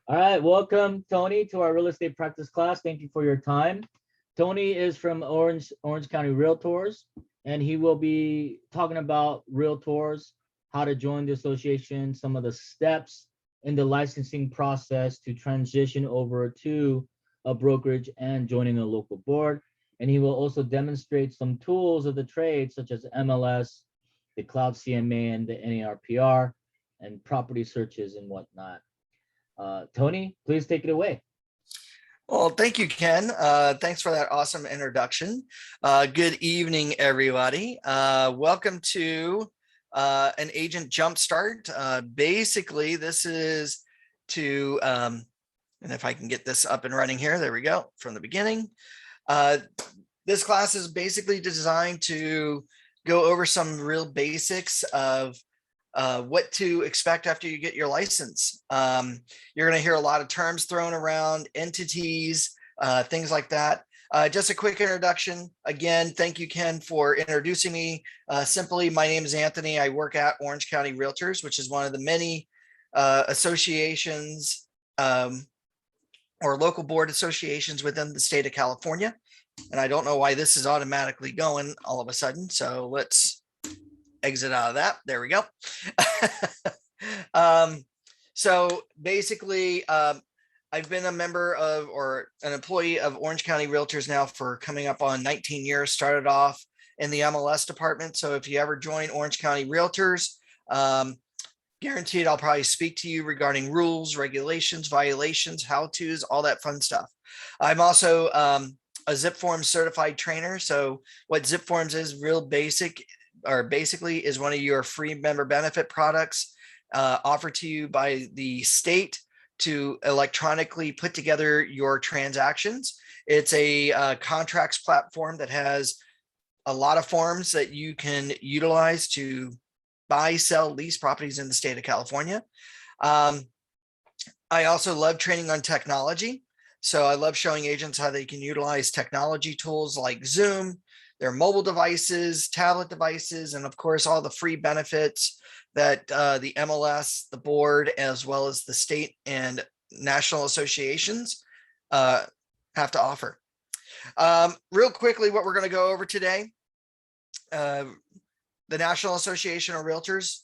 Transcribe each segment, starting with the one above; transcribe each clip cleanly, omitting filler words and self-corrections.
All right, welcome, Tony, to our real estate practice class. Thank you for your time. Tony is from Orange County Realtors, and he will be talking about realtors, how to join the association, some of the steps in the licensing process to transition over to a brokerage and joining a local board. And he will also demonstrate some tools of the trade, such as MLS, the Cloud CMA, and the NARPR, and property searches and whatnot. Tony, please take it away. Well, thank you, Ken. Thanks for that awesome introduction. Good evening, everybody. Welcome to an agent jumpstart. Basically, this is to, and if I can get this up and running here, there we go, from the beginning. This class is basically designed to go over some real basics of what to expect after you get your license. You're going to hear a lot of terms thrown around, entities, things like that. Just a quick introduction. Again, thank you, Ken, for introducing me. Simply, my name is Anthony. I work at Orange County Realtors, which is one of the many associations or local board associations within the state of California. And I don't know why this is automatically going all of a sudden. So let's exit out of that. There we go. So basically, I've been a member of or an employee of Orange County Realtors now for coming up on 19 years. Started off in the MLS department. So if you ever join Orange County Realtors, guaranteed I'll probably speak to you regarding rules, regulations, violations, how-tos, all that fun stuff. I'm also a Zip Forms certified trainer. So what Zip Forms is, real basic, or basically is one of your free member benefit products offered to you by the state to electronically put together your transactions. It's a contracts platform that has a lot of forms that you can utilize to buy, sell, lease properties in the state of California. I also love training on technology. So I love showing agents how they can utilize technology tools like Zoom, their mobile devices, tablet devices, and of course, all the free benefits that the MLS, the board, as well as the state and national associations have to offer. Real quickly, what we're going to go over today, the National Association of Realtors,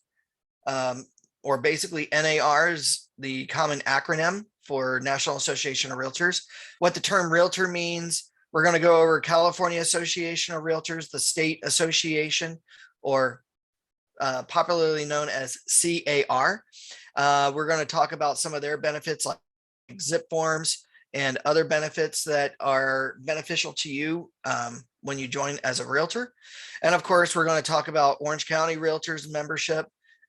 or basically NAR is the common acronym for National Association of Realtors. What the term realtor means. We're going to go over California Association of Realtors, the state association, or popularly known as CAR. We're going to talk about some of their benefits like Zip Forms and other benefits that are beneficial to you when you join as a realtor. And of course, we're going to talk about Orange County Realtors membership,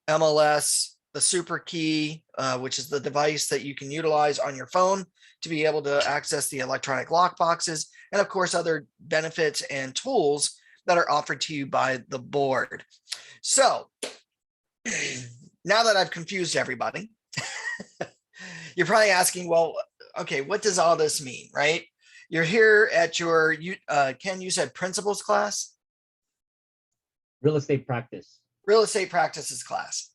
MLS, the Supra key, which is the device that you can utilize on your phone to be able to access the electronic lock boxes, and of course, other benefits and tools that are offered to you by the board. So now that I've confused everybody, you're probably asking, well, okay, what does all this mean, right? You're here at your, Ken, you said principles class? Real estate practice. Real estate practices class.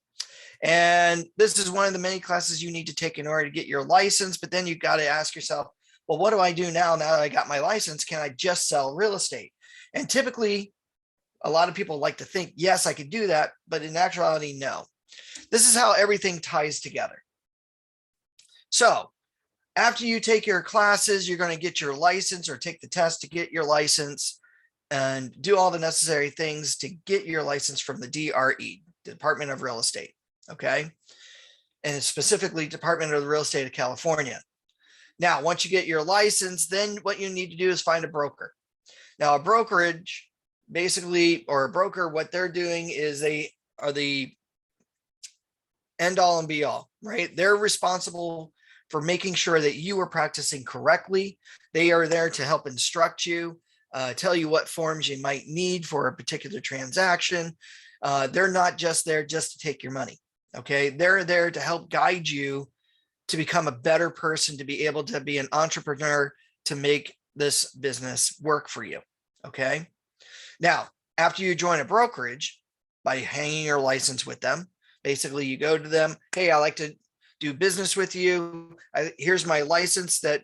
And this is one of the many classes you need to take in order to get your license. But then you've got to ask yourself, well, what do I do now that I got my license? Can I just sell real estate? And typically, a lot of people like to think, yes, I could do that. But in actuality, no. This is how everything ties together. So after you take your classes, you're going to get your license or take the test to get your license and do all the necessary things to get your license from the DRE, Department of Real Estate. Okay. And specifically Department of the Real Estate of California. Now, once you get your license, then what you need to do is find a broker. Now, a brokerage basically, or a broker, what they're doing is they are the end all and be all, right? They're responsible for making sure that you are practicing correctly. They are there to help instruct you, tell you what forms you might need for a particular transaction. They're not just there just to take your money. Okay. They're there to help guide you to become a better person, to be able to be an entrepreneur, to make this business work for you. Okay. Now, after you join a brokerage by hanging your license with them, basically you go to them, hey, I like to do business with you. Here's my license that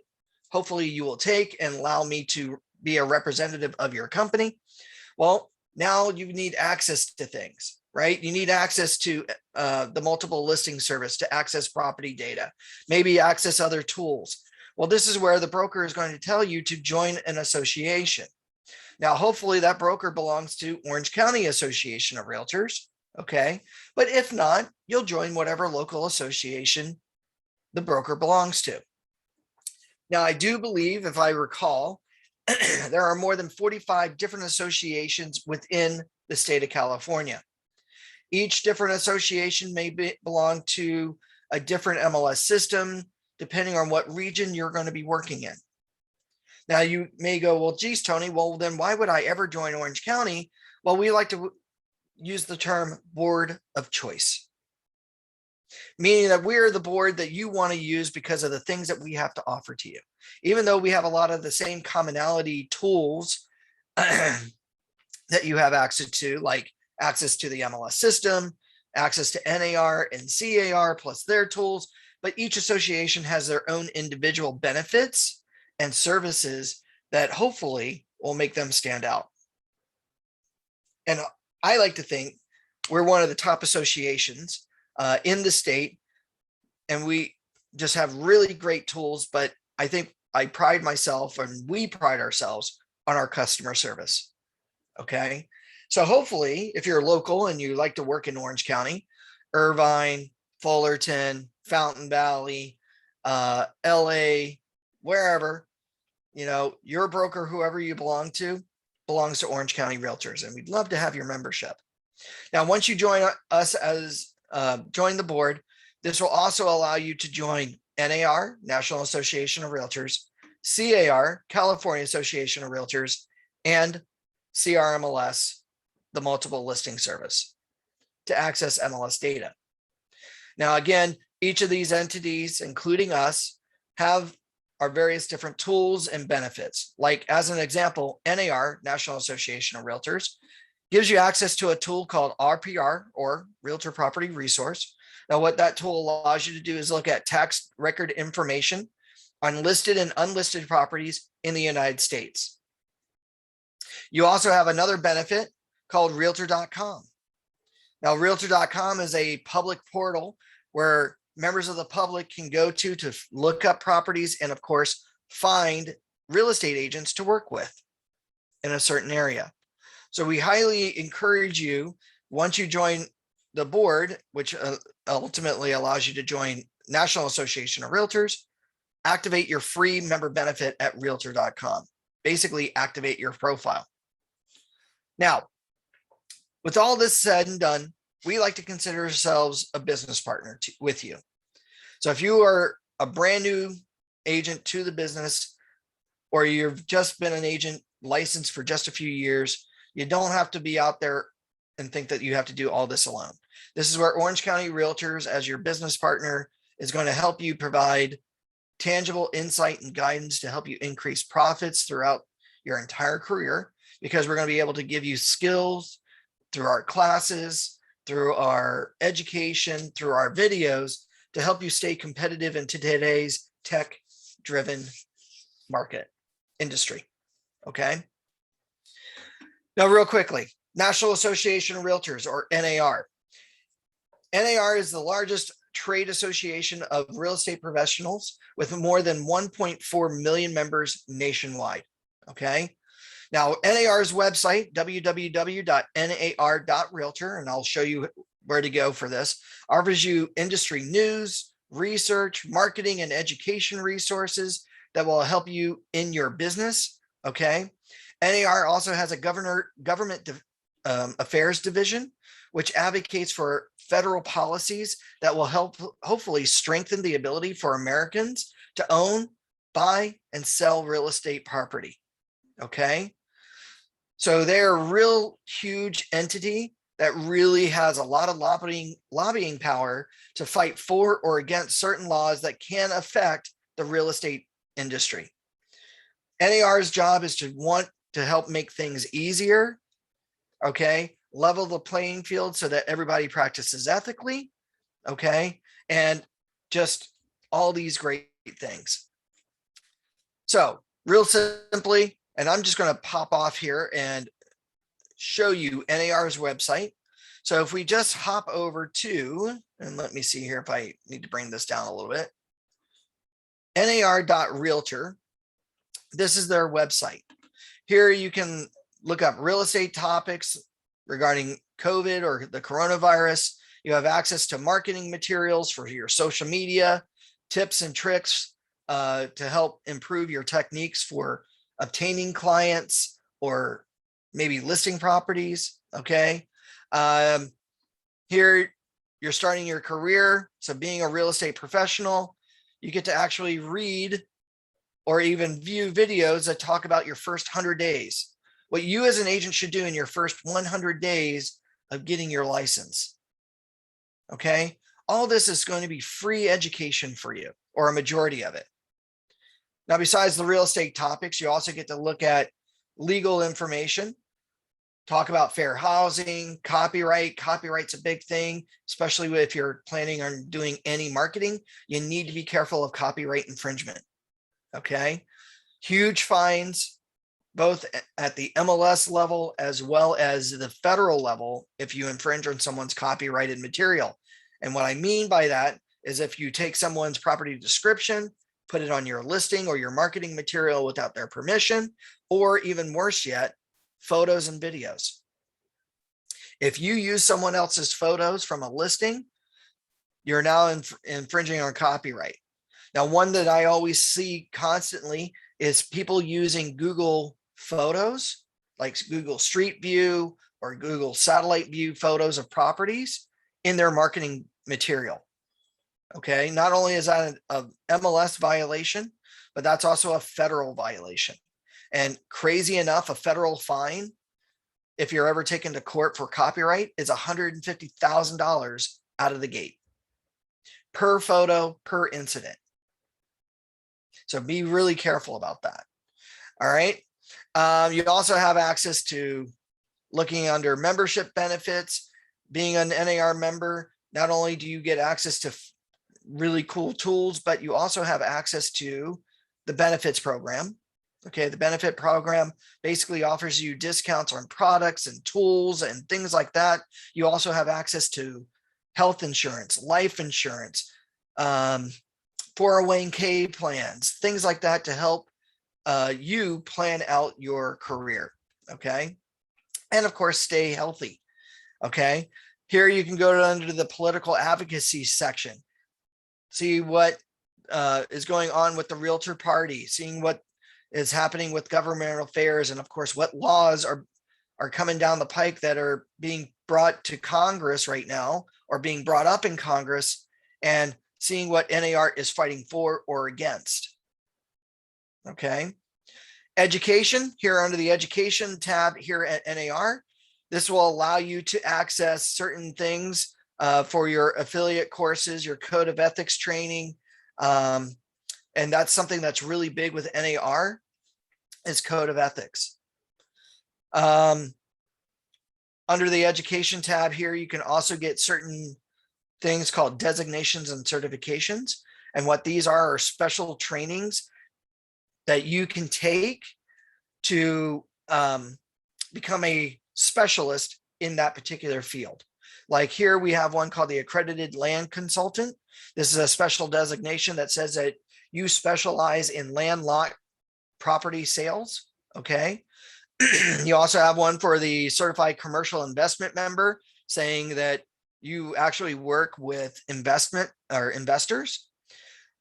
hopefully you will take and allow me to be a representative of your company. Well, now you need access to things, right? You need access to the multiple listing service to access property data, maybe access other tools. Well, this is where the broker is going to tell you to join an association. Now, hopefully that broker belongs to Orange County Association of Realtors, okay? But if not, you'll join whatever local association the broker belongs to. Now, I do believe, if I recall, there are more than 45 different associations within the state of California. Each different association may belong to a different MLS system, depending on what region you're going to be working in. Now, you may go, well, geez, Tony, well, then why would I ever join Orange County? Well, we like to use the term board of choice, meaning that we're the board that you want to use because of the things that we have to offer to you. Even though we have a lot of the same commonality tools that you have access to, like access to the MLS system, access to NAR and CAR plus their tools, but each association has their own individual benefits and services that hopefully will make them stand out. And I like to think we're one of the top associations in the state, and we just have really great tools, but I think I pride myself, and we pride ourselves on our customer service. Okay. So hopefully if you're local and you like to work in Orange County, Irvine, Fullerton, Fountain Valley, LA, wherever, you know, your broker, whoever you belong to, belongs to Orange County Realtors, and we'd love to have your membership. Now, once you join us as join the board, this will also allow you to join NAR, National Association of Realtors, CAR, California Association of Realtors, and CRMLS, the multiple listing service, to access MLS data. Now, again, each of these entities, including us, have our various different tools and benefits. Like, as an example, NAR, National Association of Realtors, gives you access to a tool called RPR, or Realtor Property Resource. Now, what that tool allows you to do is look at tax record information on listed and unlisted properties in the United States. You also have another benefit called realtor.com. Now, realtor.com is a public portal where members of the public can go to look up properties and, of course, find real estate agents to work with in a certain area. So we highly encourage you, once you join the board, which ultimately allows you to join National Association of Realtors, activate your free member benefit at realtor.com. Basically, activate your profile. Now, with all this said and done, we like to consider ourselves a business partner with you. So if you are a brand new agent to the business, or you've just been an agent licensed for just a few years, you don't have to be out there and think that you have to do all this alone. This is where Orange County Realtors, as your business partner, is going to help you provide tangible insight and guidance to help you increase profits throughout your entire career, because we're going to be able to give you skills through our classes, through our education, through our videos, to help you stay competitive in today's tech-driven market industry. Okay. Now, real quickly, National Association of Realtors, or NAR. NAR is the largest trade association of real estate professionals with more than 1.4 million members nationwide. Okay. Now, NAR's website, www.nar.realtor, and I'll show you where to go for this, offers you industry news, research, marketing, and education resources that will help you in your business. Okay. NAR also has a government affairs division, which advocates for federal policies that will help hopefully strengthen the ability for Americans to own, buy, and sell real estate property. Okay. So they're a real huge entity that really has a lot of lobbying power to fight for or against certain laws that can affect the real estate industry. NAR's job is to want to help make things easier, okay, level the playing field so that everybody practices ethically, okay, and just all these great things. So real simply, and I'm just going to pop off here and show you NAR's website. So if we just hop over to, and let me see here if I need to bring this down a little bit, nar.realtor, this is their website. Here you can look up real estate topics regarding COVID or the coronavirus. You have access to marketing materials for your social media, tips and tricks to help improve your techniques for obtaining clients or maybe listing properties. Okay. Here you're starting your career. So being a real estate professional, you get to actually read or even view videos that talk about your first 100 days, what you as an agent should do in your first 100 days of getting your license. Okay. All this is going to be free education for you, or a majority of it. Now, besides the real estate topics, you also get to look at legal information, talk about fair housing, copyright. Copyright's a big thing, especially if you're planning on doing any marketing. You need to be careful of copyright infringement. Okay. Huge fines, both at the MLS level as well as the federal level, if you infringe on someone's copyrighted material. And what I mean by that is if you take someone's property description, put it on your listing or your marketing material without their permission, or even worse yet, photos and videos. If you use someone else's photos from a listing, you're now infringing on copyright. Now, one that I always see constantly is people using Google Photos, like Google Street View or Google Satellite View photos of properties in their marketing material. Okay, not only is that a MLS violation, but that's also a federal violation. And crazy enough, a federal fine, if you're ever taken to court for copyright, is $150,000 out of the gate per photo, per incident. So be really careful about that. All right. You also have access to looking under membership benefits. Being an NAR member, not only do you get access to really cool tools, but you also have access to the benefits program. Okay, the benefit program basically offers you discounts on products and tools and things like that. You also have access to health insurance, life insurance, 401k plans, things like that to help you plan out your career. Okay, and of course, stay healthy. Okay, here you can go under the political advocacy section, see what is going on with the Realtor Party, seeing what is happening with government affairs, and of course, what laws are coming down the pike that are being brought to Congress right now, or being brought up in Congress, and seeing what NAR is fighting for or against. Okay. Education, here under the education tab here at NAR, this will allow you to access certain things for your affiliate courses, your code of ethics training. And that's something that's really big with NAR, is code of ethics. Under the education tab here, you can also get certain things called designations and certifications. And what these are special trainings that you can take to become a specialist in that particular field. Like here we have one called the Accredited Land Consultant. This is a special designation that says that you specialize in land lot property sales. Okay. You also have one for the Certified Commercial Investment Member, saying that you actually work with investment or investors.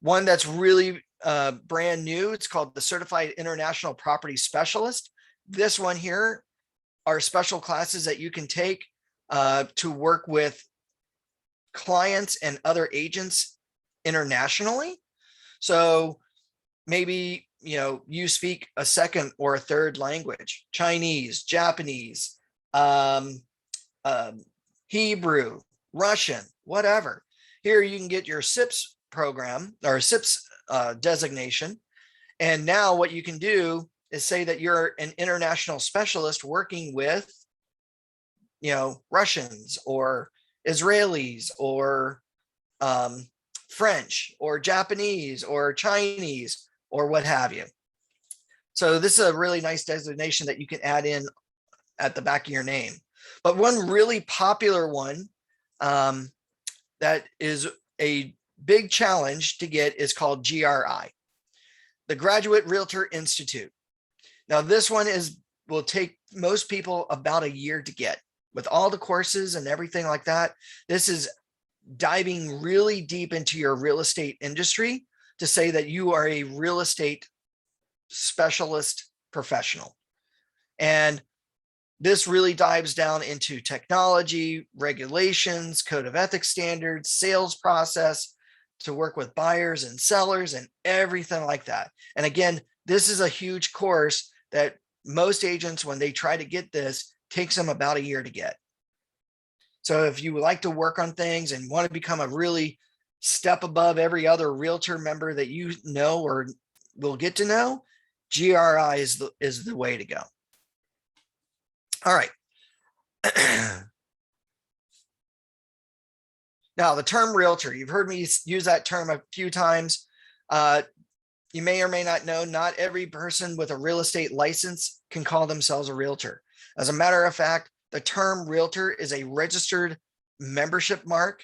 One that's really brand new, it's called the Certified International Property Specialist. This one here are special classes that you can take to work with clients and other agents internationally. So maybe, you know, you speak a second or a third language, Chinese, Japanese, Hebrew, Russian, whatever. Here you can get your SIPS program or SIPS designation. And now what you can do is say that you're an international specialist working with, you know, Russians or Israelis or French or Japanese or Chinese or what have you. So this is a really nice designation that you can add in at the back of your name. But one really popular one that is a big challenge to get is called GRI, the Graduate Realtor Institute. Now this one will take most people about a year to get, with all the courses and everything like that. This is diving really deep into your real estate industry to say that you are a real estate specialist professional. And this really dives down into technology, regulations, code of ethics standards, sales process to work with buyers and sellers and everything like that. And again, this is a huge course that most agents, when they try to get this, takes them about a year to get. So if you would like to work on things and want to become a really step above every other realtor member that you know or will get to know, GRI is the way to go. All right. Now, the term realtor, you've heard me use that term a few times. You may or may not know, not every person with a real estate license can call themselves a realtor. As a matter of fact, the term realtor is a registered membership mark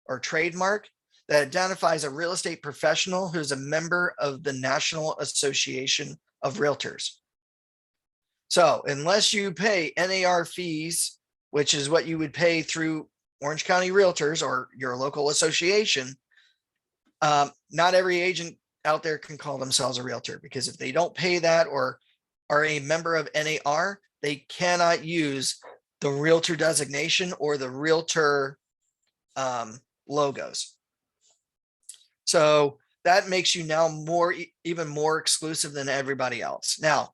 or trademark that identifies a real estate professional who's a member of the National Association of Realtors. So unless you pay NAR fees, which is what you would pay through Orange County Realtors or your local association, not every agent out there can call themselves a realtor, because if they don't pay that or are a member of NAR, they cannot use the realtor designation or the realtor logos. So that makes you now even more exclusive than everybody else. Now,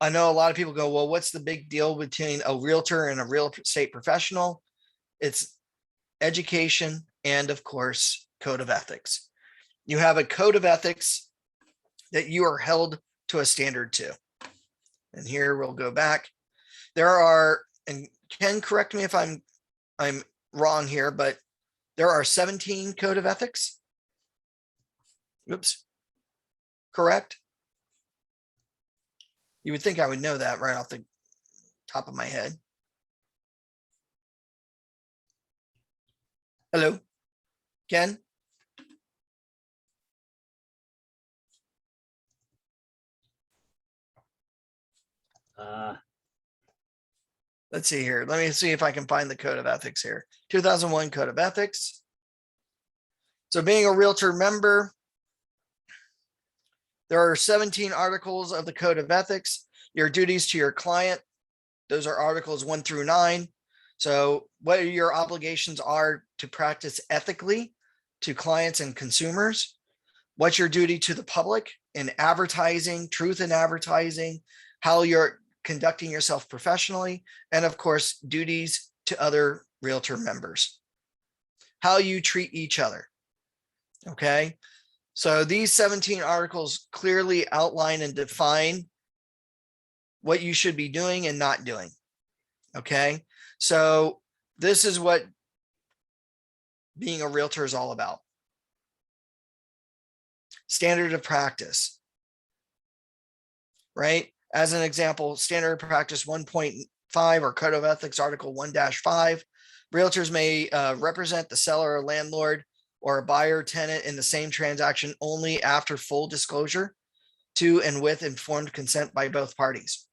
I know a lot of people go, well, what's the big deal between a realtor and a real estate professional? It's education and, of course, code of ethics. You have a code of ethics that you are held to a standard to. And here we'll go back. There are, and Ken, correct me if I'm wrong here, but there are 17 code of ethics. Oops. Correct? You would think I would know that right off the top of my head. Hello, Ken? Let's see here. Let me see if I can find the code of ethics here. 2001 code of ethics. So being a realtor member, there are 17 articles of the code of ethics. Your duties to your client, those are articles 1 through 9. So what your obligations are to practice ethically to clients and consumers. What's your duty to the public in advertising, truth in advertising, how you're conducting yourself professionally, and of course, duties to other realtor members. How you treat each other. Okay. So these 17 articles clearly outline and define what you should be doing and not doing. Okay. So this is what being a realtor is all about. Standard of practice, right? As an example, standard of practice 1.5 or code of ethics article 1-5, realtors may represent the seller or landlord or a buyer tenant in the same transaction only after full disclosure to and with informed consent by both parties.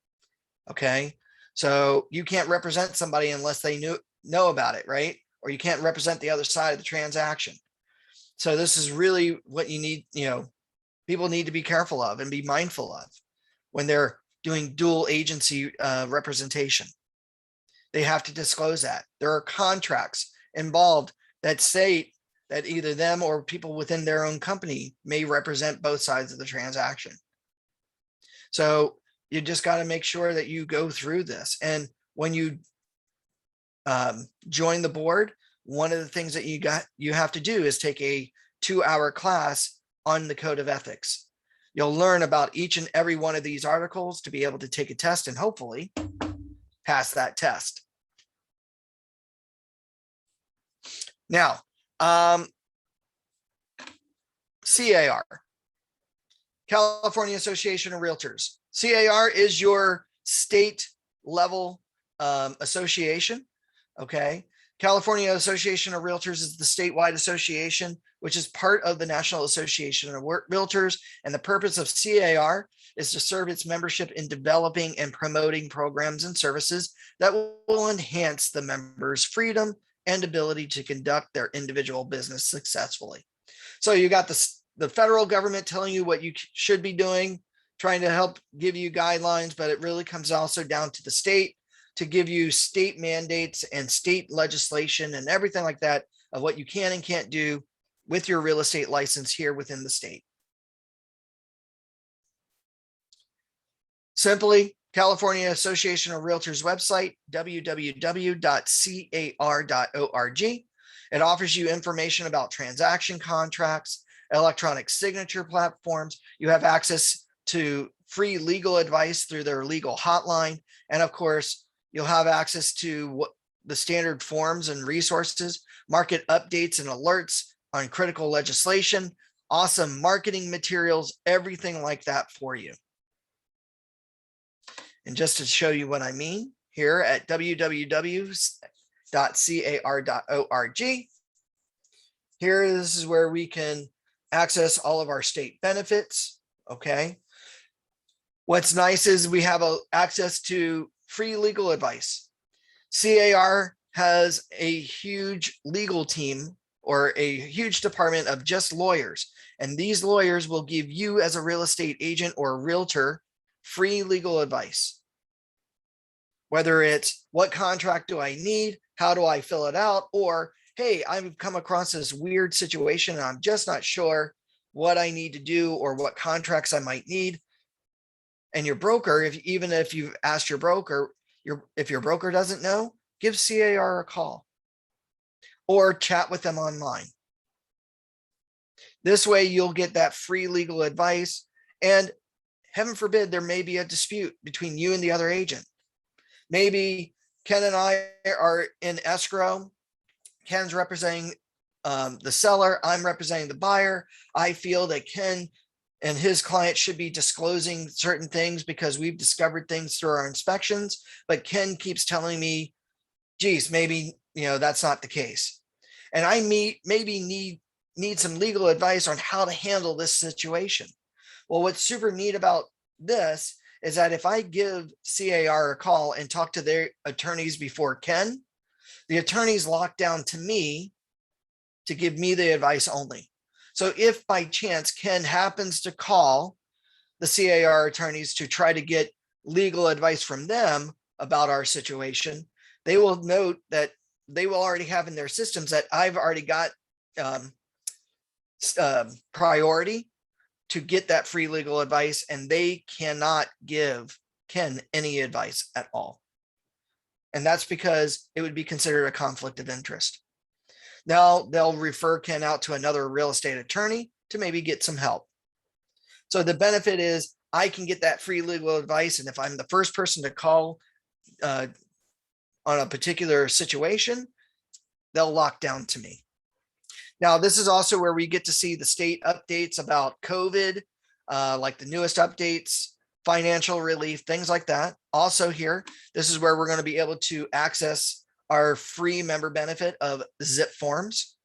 Okay. So you can't represent somebody unless they know about it, right? Or you can't represent the other side of the transaction. So this is really what you need, people need to be careful of and be mindful of when they're doing dual agency representation. They have to disclose that. There are contracts involved that state that either them or people within their own company may represent both sides of the transaction. So you just got to make sure that you go through this. And when you join the board, one of the things that you have to do is take a 2-hour class on the code of ethics. You'll learn about each and every one of these articles to be able to take a test and hopefully pass that test. Now, Um, CAR, California Association of Realtors. CAR is your state level association. Okay. California Association of Realtors is the statewide association, which is part of the National Association of Realtors. And the purpose of CAR is to serve its membership in developing and promoting programs and services that will enhance the members' freedom and ability to conduct their individual business successfully. So you got the federal government telling you what you should be doing, trying to help give you guidelines, but it really comes also down to the state to give you state mandates and state legislation and everything like that of what you can and can't do with your real estate license here within the state. Simply, California Association of Realtors website, www.car.org. It offers you information about transaction contracts, electronic signature platforms. You have access to free legal advice through their legal hotline. And of course, you'll have access to the standard forms and resources, market updates and alerts on critical legislation, awesome marketing materials, everything like that for you. And just to show you what I mean, here at www.car.org, here, this is where we can access all of our state benefits. Okay. What's nice is we have access to free legal advice. CAR has a huge legal team or a huge department of just lawyers. And these lawyers will give you as a real estate agent or a realtor free legal advice. Whether it's what contract do I need? How do I fill it out? Or, hey, I've come across this weird situation and I'm just not sure what I need to do or what contracts I might need. And your broker, even if you've asked your broker, if your broker doesn't know, give CAR a call or chat with them online. This way you'll get that free legal advice, and heaven forbid, there may be a dispute between you and the other agent. Maybe Ken and I are in escrow. Ken's representing the seller. I'm representing the buyer. I feel that Ken and his client should be disclosing certain things because we've discovered things through our inspections, but Ken keeps telling me, geez, maybe, that's not the case. And I maybe need some legal advice on how to handle this situation. Well, what's super neat about this is that if I give CAR a call and talk to their attorneys before Ken, the attorneys lock down to me to give me the advice only. So if by chance Ken happens to call the CAR attorneys to try to get legal advice from them about our situation, they will note that they will already have in their systems that I've already got priority to get that free legal advice, and they cannot give Ken any advice at all. And that's because it would be considered a conflict of interest. Now they'll refer Ken out to another real estate attorney to maybe get some help. So the benefit is I can get that free legal advice. And if I'm the first person to call on a particular situation, they'll lock down to me. Now, this is also where we get to see the state updates about COVID, like the newest updates, financial relief, things like that. Also here, this is where we're going to be able to access our free member benefit of zip forms.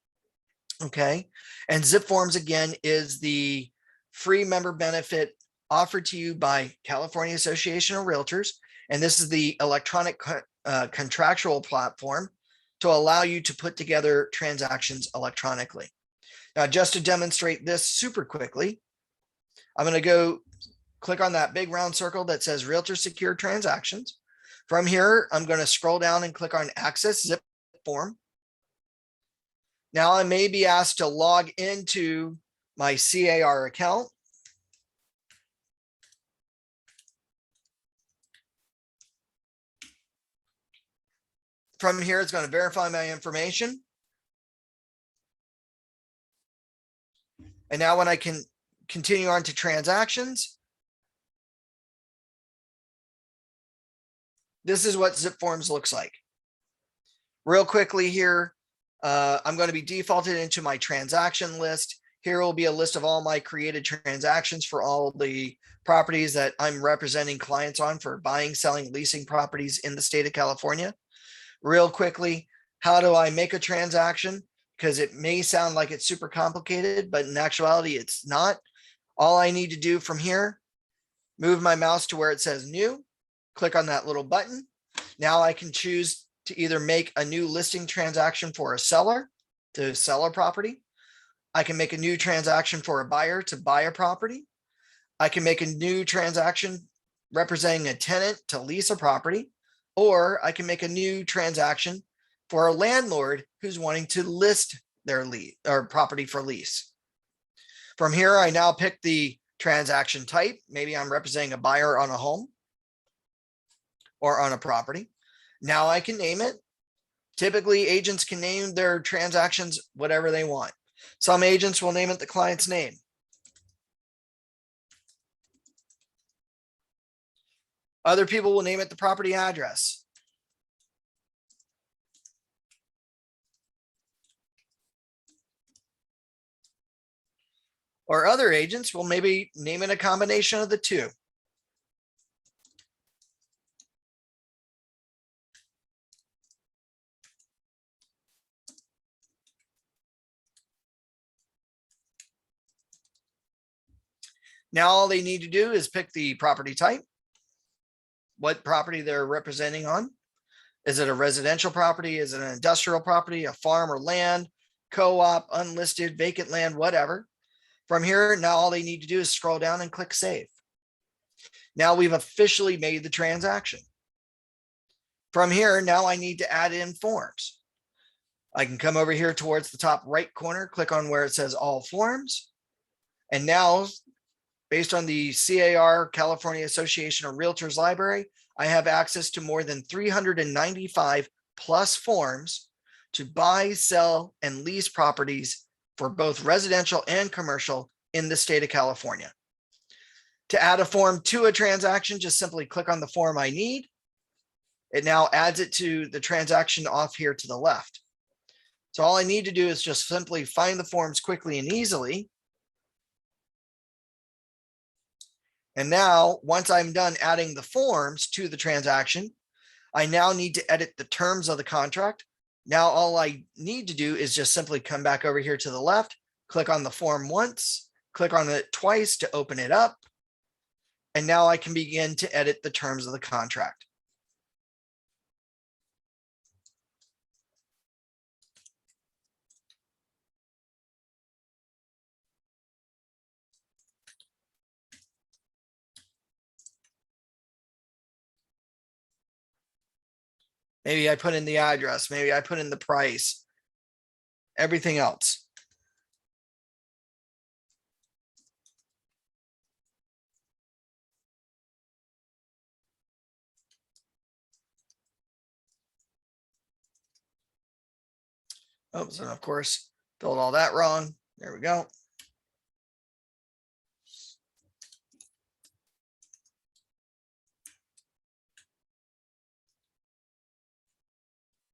Okay. And zip forms, again, is the free member benefit offered to you by California Association of Realtors. And this is the electronic contractual platform to allow you to put together transactions electronically. Now, just to demonstrate this super quickly, I'm going to go click on that big round circle that says Realtor Secure Transactions. From here, I'm going to scroll down and click on Access Zip Form. Now I may be asked to log into my CAR account. From here, it's going to verify my information. And now when I can continue on to transactions, this is what Zip Forms looks like. Real quickly here, I'm going to be defaulted into my transaction list. Here will be a list of all my created transactions for all the properties that I'm representing clients on for buying, selling, leasing properties in the state of California. Real quickly, how do I make a transaction? Because it may sound like it's super complicated, but in actuality, it's not. All I need to do from here, move my mouse to where it says new, click on that little button. Now I can choose to either make a new listing transaction for a seller to sell a property. I can make a new transaction for a buyer to buy a property. I can make a new transaction representing a tenant to lease a property, or I can make a new transaction for a landlord who's wanting to list their lease or property for lease. From here, I now pick the transaction type. Maybe I'm representing a buyer on a home or on a property. Now I can name it. Typically, agents can name their transactions whatever they want. Some agents will name it the client's name. Other people will name it the property address. Or other agents will maybe name it a combination of the two. Now all they need to do is pick the property type, what property they're representing on. Is it a residential property? Is it an industrial property, a farm or land, co-op, unlisted, vacant land, whatever. From here, now all they need to do is scroll down and click save. Now we've officially made the transaction. From here, now I need to add in forms. I can come over here towards the top right corner, click on where it says all forms. And now, based on the CAR, California Association of Realtors Library, I have access to more than 395 plus forms to buy, sell, and lease properties for both residential and commercial in the state of California. To add a form to a transaction, just simply click on the form I need. It now adds it to the transaction off here to the left. So all I need to do is just simply find the forms quickly and easily. And now, once I'm done adding the forms to the transaction, I now need to edit the terms of the contract. Now, all I need to do is just simply come back over here to the left, click on the form once, click on it twice to open it up. And now I can begin to edit the terms of the contract. Maybe I put in the address, maybe I put in the price, everything else. Oops, and of course, filled all that wrong. There we go.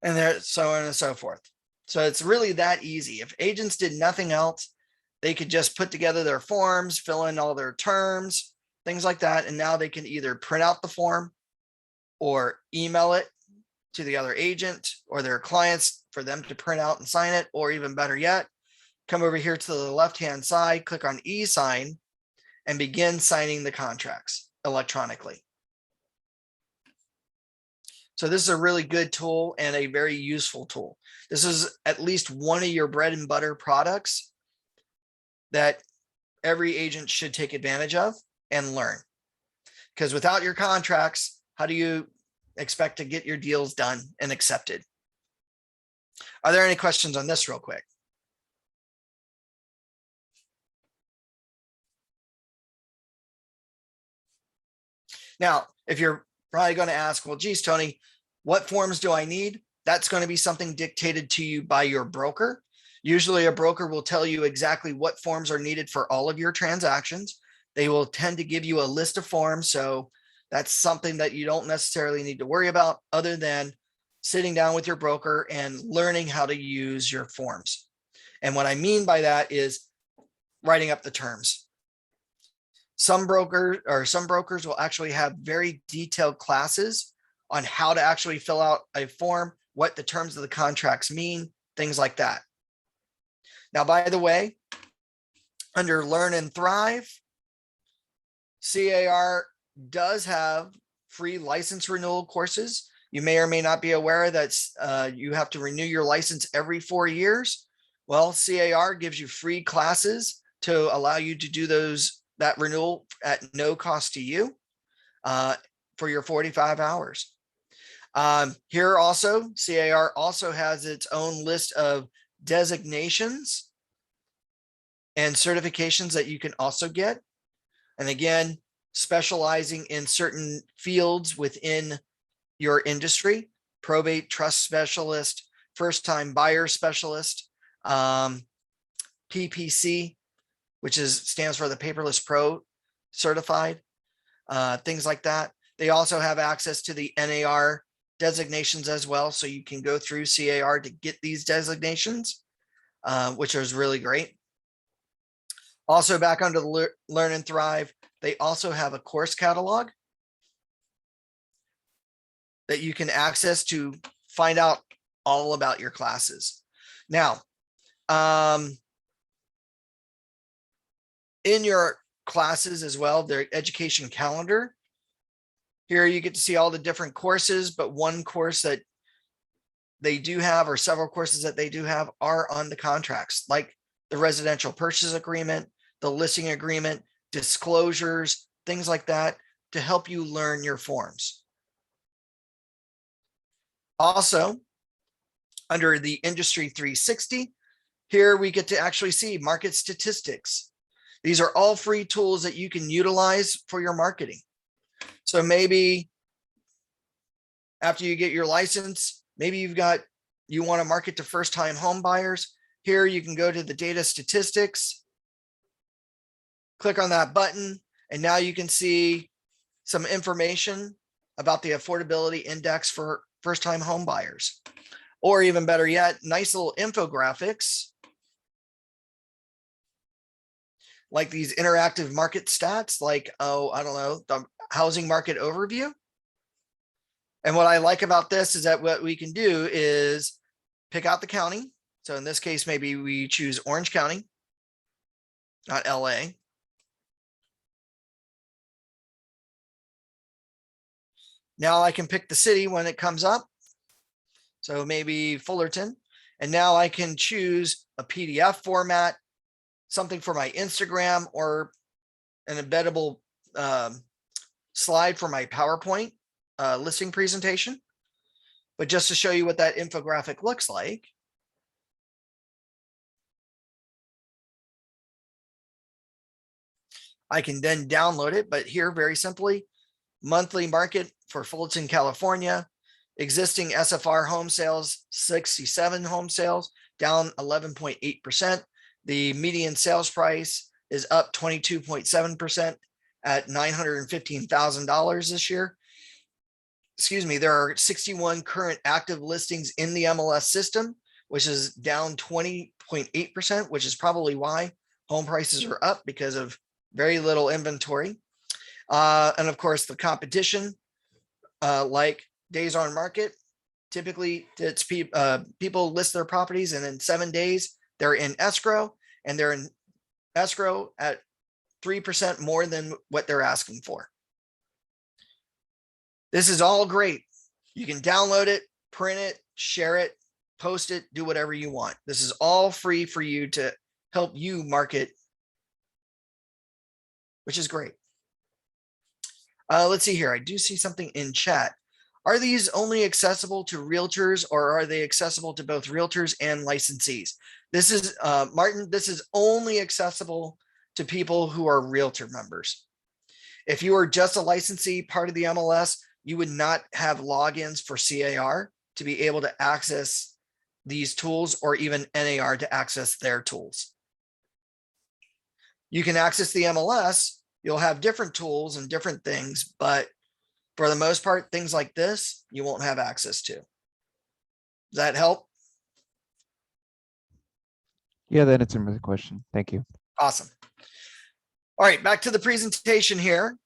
And there, so on and so forth. So it's really that easy. If agents did nothing else, they could just put together their forms, fill in all their terms, things like that. And now they can either print out the form or email it to the other agent or their clients for them to print out and sign it, or even better yet, come over here to the left-hand side, click on e-sign and begin signing the contracts electronically. So this is a really good tool and a very useful tool. This is at least one of your bread and butter products that every agent should take advantage of and learn. Because without your contracts, how do you expect to get your deals done and accepted? Are there any questions on this real quick? Now, if you're probably going to ask, well, geez, Tony, what forms do I need? That's going to be something dictated to you by your broker. Usually a broker will tell you exactly what forms are needed for all of your transactions. They will tend to give you a list of forms. So that's something that you don't necessarily need to worry about, other than sitting down with your broker and learning how to use your forms. And what I mean by that is writing up the terms. Some brokers will actually have very detailed classes on how to actually fill out a form, what the terms of the contracts mean, things like that. Now, by the way, under Learn and Thrive, CAR does have free license renewal courses. You may or may not be aware that you have to renew your license every 4 years. Well, CAR gives you free classes to allow you to do that renewal at no cost to you for your 45 hours. Here also, CAR also has its own list of designations and certifications that you can also get. And again, specializing in certain fields within your industry: probate trust specialist, first time buyer specialist, PPC, which stands for the Paperless Pro certified, things like that. They also have access to the NAR designations as well. So you can go through CAR to get these designations, which is really great. Also, back under the Learn and Thrive, they also have a course catalog that you can access to find out all about your classes. Now, in your classes as well, their education calendar, here you get to see all the different courses, but one course that they do have, or several courses that they do have, are on the contracts, like the residential purchase agreement, the listing agreement, disclosures, things like that, to help you learn your forms. Also, under the Industry 360, here we get to actually see market statistics. These are all free tools that you can utilize for your marketing. So maybe after you get your license, maybe you want to market to first-time home buyers. Here you can go to the data statistics, click on that button, and now you can see some information about the affordability index for first-time home buyers. Or even better yet, nice little infographics like these interactive market stats, like, I don't know, the housing market overview. And what I like about this is that what we can do is pick out the county. So in this case, maybe we choose Orange County, not LA. Now I can pick the city when it comes up. So maybe Fullerton. And now I can choose a PDF format, something for my Instagram, or an embeddable slide for my PowerPoint listing presentation. But just to show you what that infographic looks like, I can then download it. But here, very simply, monthly market for Fullerton, California, existing SFR home sales, 67 home sales, down 11.8%. The median sales price is up 22.7% at $915,000 this year. Excuse me, there are 61 current active listings in the MLS system, which is down 20.8%, which is probably why home prices are up, because of very little inventory. And of course, the competition, like days on market, typically it's people list their properties and in 7 days they're in escrow, and they're in escrow at 3% more than what they're asking for. This is all great. You can download it, print it, share it, post it, do whatever you want. This is all free for you to help you market, which is great. Let's see here. I do see something in chat. Are these only accessible to realtors, or are they accessible to both realtors and licensees? This is, Martin, this is only accessible to people who are realtor members. If you are just a licensee, part of the MLS, you would not have logins for CAR to be able to access these tools, or even NAR to access their tools. You can access the MLS. You'll have different tools and different things, but for the most part, things like this, you won't have access to. Does that help? Yeah, that answered my question. Thank you. Awesome. All right, back to the presentation here.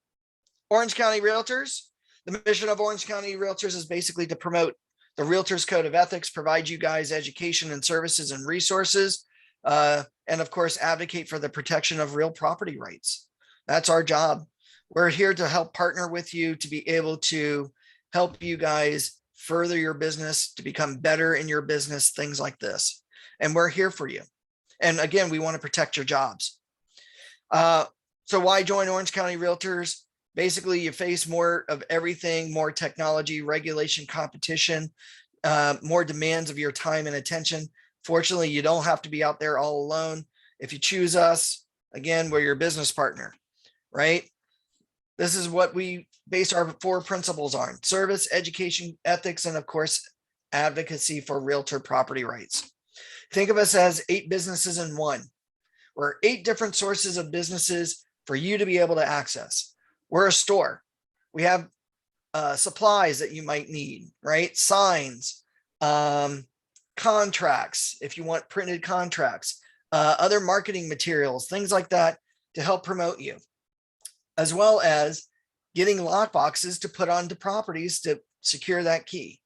Orange County Realtors. The mission of Orange County Realtors is basically to promote the Realtors Code of Ethics, provide you guys education and services and resources, and of course, advocate for the protection of real property rights. That's our job. We're here to help partner with you to be able to help you guys further your business, to become better in your business, things like this. And we're here for you. And again, we want to protect your jobs. So why join Orange County Realtors? Basically, you face more of everything, more technology, regulation, competition, more demands of your time and attention. Fortunately, you don't have to be out there all alone. If you choose us, again, we're your business partner, right? This is what we base our 4 principles on: service, education, ethics, and of course, advocacy for realtor property rights. Think of us as 8 businesses in one. We're 8 different sources of businesses for you to be able to access. We're a store. We have supplies that you might need, right? Signs, contracts, if you want printed contracts, other marketing materials, things like that to help promote you, as well as getting lock boxes to put onto properties to secure that key.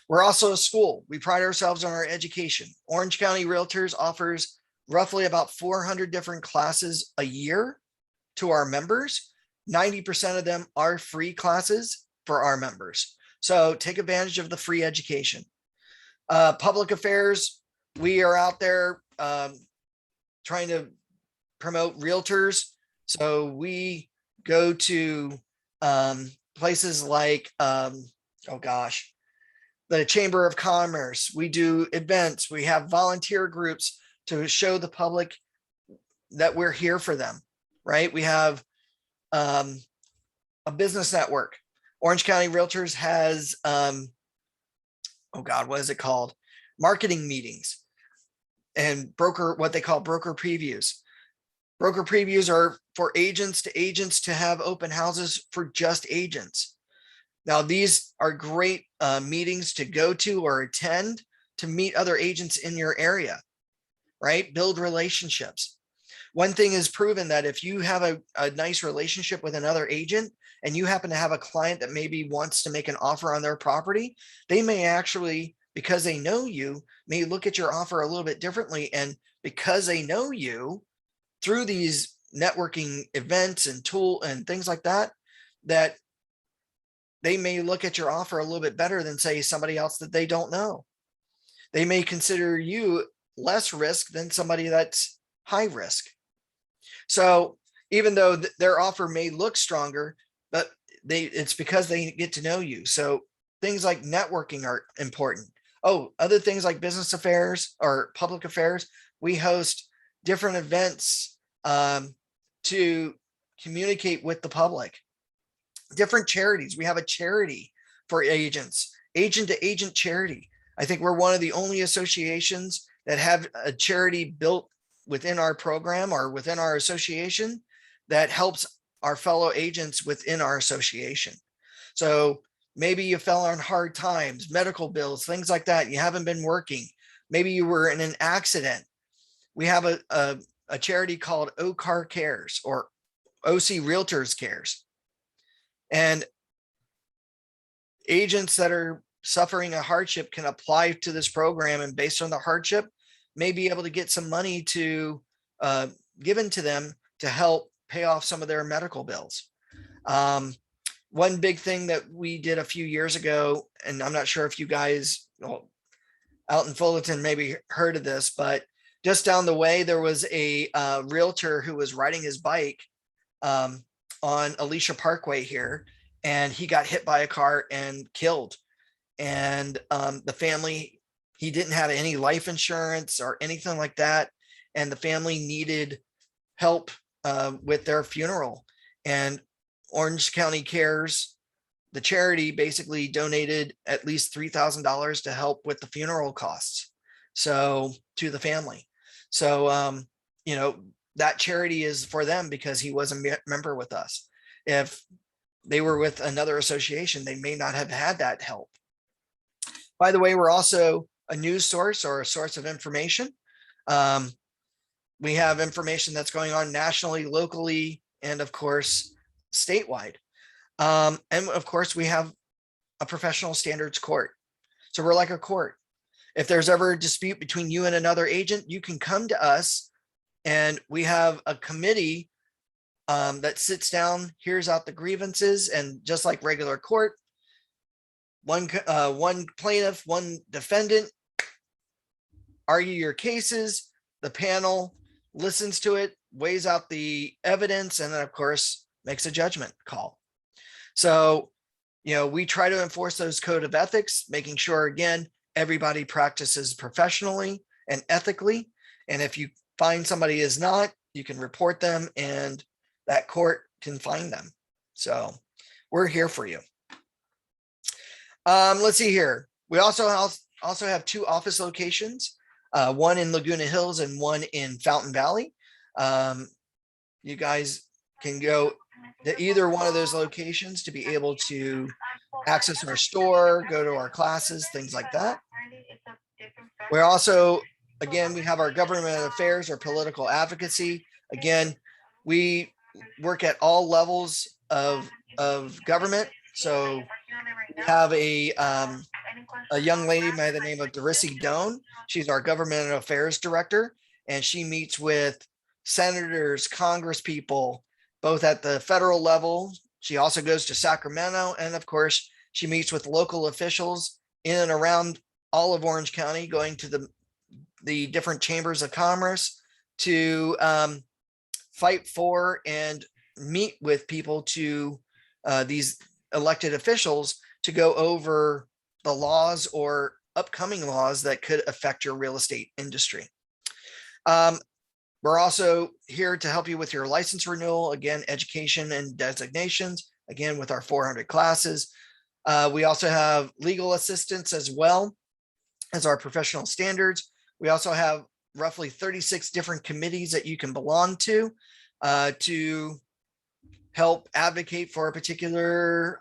We're also a school. We pride ourselves on our education. Orange County Realtors offers roughly about 400 different classes a year to our members. 90% of them are free classes for our members. So take advantage of the free education. Public affairs, we are out there trying to promote realtors. So we go to places like, the Chamber of Commerce. We do events. We have volunteer groups to show the public that we're here for them, right? We have a business network. Orange County Realtors has, what is it called? Marketing meetings and what they call broker previews. Broker previews are for agents to have open houses for just agents. Now, these are great meetings to go to or attend to meet other agents in your area, right? Build relationships. One thing is proven that if you have a nice relationship with another agent and you happen to have a client that maybe wants to make an offer on their property, they may actually, because they know you, may look at your offer a little bit differently. And because they know you through these networking events and tool and things like that, that they may look at your offer a little bit better than say somebody else that they don't know. They may consider you less risk than somebody that's high risk. So even though their offer may look stronger, but it's because they get to know you. So things like networking are important. Oh, other things like business affairs or public affairs, we host different events to communicate with the public. Different charities. We have a charity for agents, agent to agent charity. I think we're one of the only associations that have a charity built within our program or within our association that helps our fellow agents within our association. So maybe you fell on hard times, medical bills, things like that. You haven't been working. Maybe you were in an accident. We have a charity called OCAR Cares or OC Realtors Cares. And agents that are suffering a hardship can apply to this program, and based on the hardship, may be able to get some money to given to them to help pay off some of their medical bills. One big thing that we did a few years ago, and I'm not sure if you guys out in Fullerton maybe heard of this, but just down the way, there was a realtor who was riding his bike on Alicia Parkway here, and he got hit by a car and killed. And the family, he didn't have any life insurance or anything like that. And the family needed help with their funeral. And Orange County Cares, the charity, basically donated at least $3,000 to help with the funeral costs. So to the family. So, that charity is for them because he was a member with us. If they were with another association, they may not have had that help. By the way, we're also a news source or a source of information. We have information that's going on nationally, locally, and of course, statewide. And of course, we have a professional standards court. So we're like a court. If there's ever a dispute between you and another agent, you can come to us, and we have a committee that sits down, hears out the grievances, and just like regular court, one plaintiff, one defendant, argue your cases. The panel listens to it, weighs out the evidence, and then of course makes a judgment call. So, we try to enforce those code of ethics, making sure, again, everybody practices professionally and ethically. And if you find somebody is not, you can report them and that court can find them. So we're here for you. Let's see here. We also have 2 office locations, one in Laguna Hills and one in Fountain Valley. You guys can go to either one of those locations to be able to access our store, go to our classes, things like that. We're also, again, we have our government affairs or political advocacy. Again, we work at all levels of government. So we have a young lady by the name of Darcy Doan. She's our government affairs director, and she meets with senators, congress people, both at the federal level. She also goes to Sacramento, and of course, she meets with local officials in and around all of Orange County, going to the different chambers of commerce to fight for and meet with people to these elected officials to go over the laws or upcoming laws that could affect your real estate industry. We're also here to help you with your license renewal, again, education and designations, again, with our 400 classes. We also have legal assistance as well as our professional standards. We also have roughly 36 different committees that you can belong to help advocate for a particular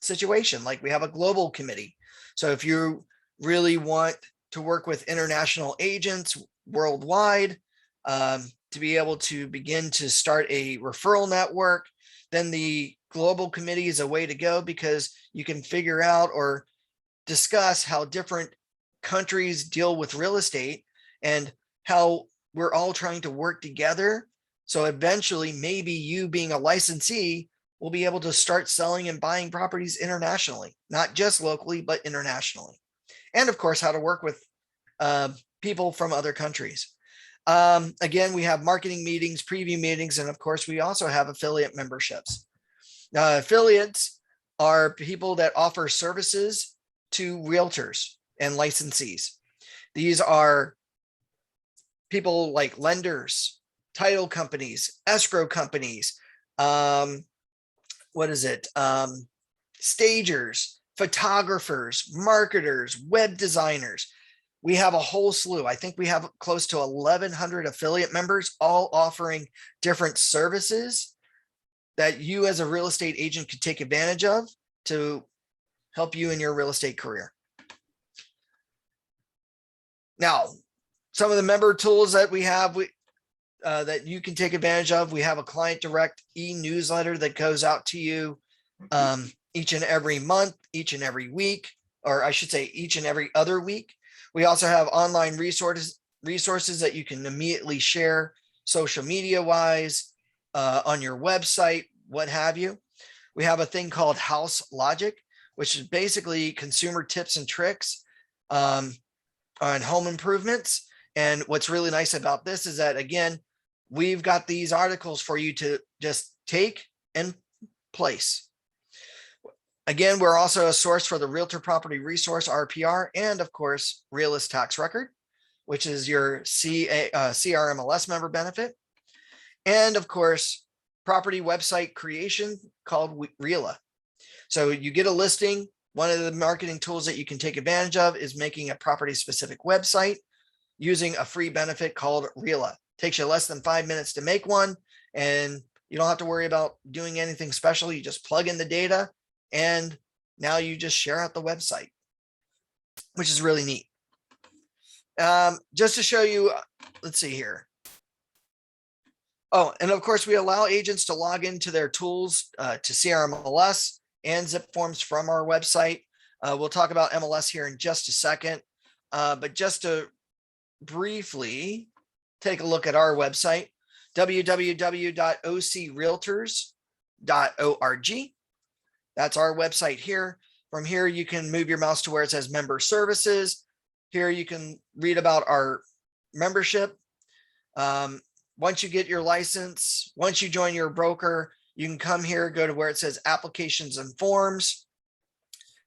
situation. Like we have a global committee. So if you really want to work with international agents worldwide, to be able to begin to start a referral network, then the global committee is a way to go, because you can figure out or discuss how different countries deal with real estate and how we're all trying to work together. So eventually, maybe you being a licensee will be able to start selling and buying properties internationally, not just locally, but internationally. And of course, how to work with people from other countries. Again, we have marketing meetings, preview meetings, and of course, we also have affiliate memberships. Affiliates are people that offer services to realtors and licensees. These are people like lenders, title companies, escrow companies, stagers, photographers, marketers, web designers. We have a whole slew. I think we have close to 1,100 affiliate members, all offering different services that you as a real estate agent could take advantage of to help you in your real estate career. Now, some of the member tools that we have that you can take advantage of, we have a client direct e-newsletter that goes out to you each and every month, each and every week, or I should say each and every other week. We also have online resources that you can immediately share social media wise, on your website, what have you. We have a thing called House Logic, which is basically consumer tips and tricks on home improvements. And what's really nice about this is that, again, we've got these articles for you to just take and place. Again, we're also a source for the Realtor Property Resource, RPR, and of course, Realist Tax Record, which is your CRMLS member benefit. And of course, property website creation called Reala. So you get a listing. One of the marketing tools that you can take advantage of is making a property specific website using a free benefit called Reala. Takes you less than 5 minutes to make one, and you don't have to worry about doing anything special. You just plug in the data, and now you just share out the website. which is really neat. Just to show you, let's see here. Oh, and of course, we allow agents to log into their tools to see our MLS and zip forms from our website. We'll talk about MLS here in just a second, but just to briefly take a look at our website, www.ocrealtors.org. That's our website here. From here, you can move your mouse to where it says member services. Here you can read about our membership. Once you get your license, once you join your broker, you can come here, go to where it says applications and forms.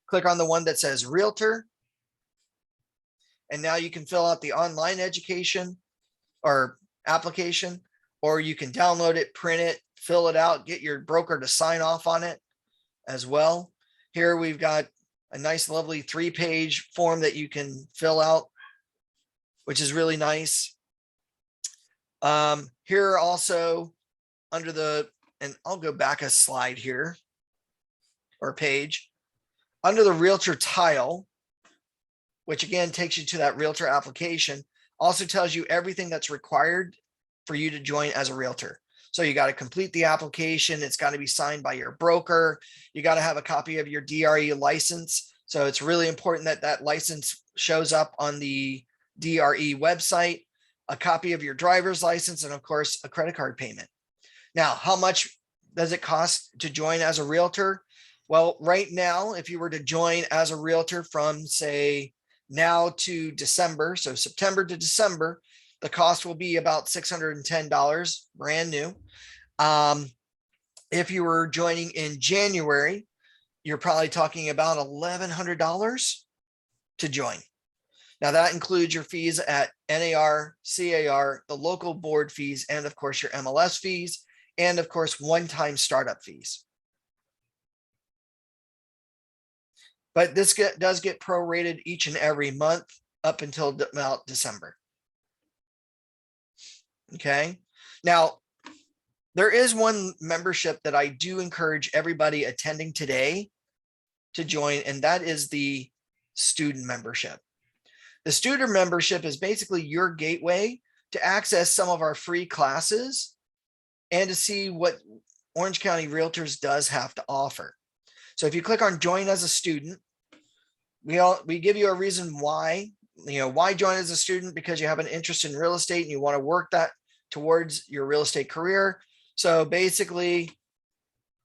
Click on the one that says realtor. And now you can fill out the online education or application, or you can download it, print it, fill it out, get your broker to sign off on it as well. Here we've got a nice, lovely 3-page form that you can fill out, which is really nice. Here also under the, and I'll go back a slide here or page, under the realtor tile, which again takes you to that realtor application, also tells you everything that's required for you to join as a realtor. So you got to complete the application. It's got to be signed by your broker. You got to have a copy of your DRE license. So it's really important that that license shows up on the DRE website, a copy of your driver's license, and of course, a credit card payment. Now, how much does it cost to join as a realtor? Well, right now, if you were to join as a realtor from, say, now to December, so September to December, the cost will be about $610, brand new. If you were joining in January, you're probably talking about $1,100 to join. Now that includes your fees at NAR, CAR, the local board fees, and of course your MLS fees, and of course one-time startup fees. But this does get prorated each and every month up until about December. Okay. Now, there is one membership that I do encourage everybody attending today to join, and that is the student membership. The student membership is basically your gateway to access some of our free classes and to see what Orange County Realtors does have to offer. So if you click on join as a student, we give you a reason why, why join as a student, because you have an interest in real estate and you want to work that towards your real estate career. So basically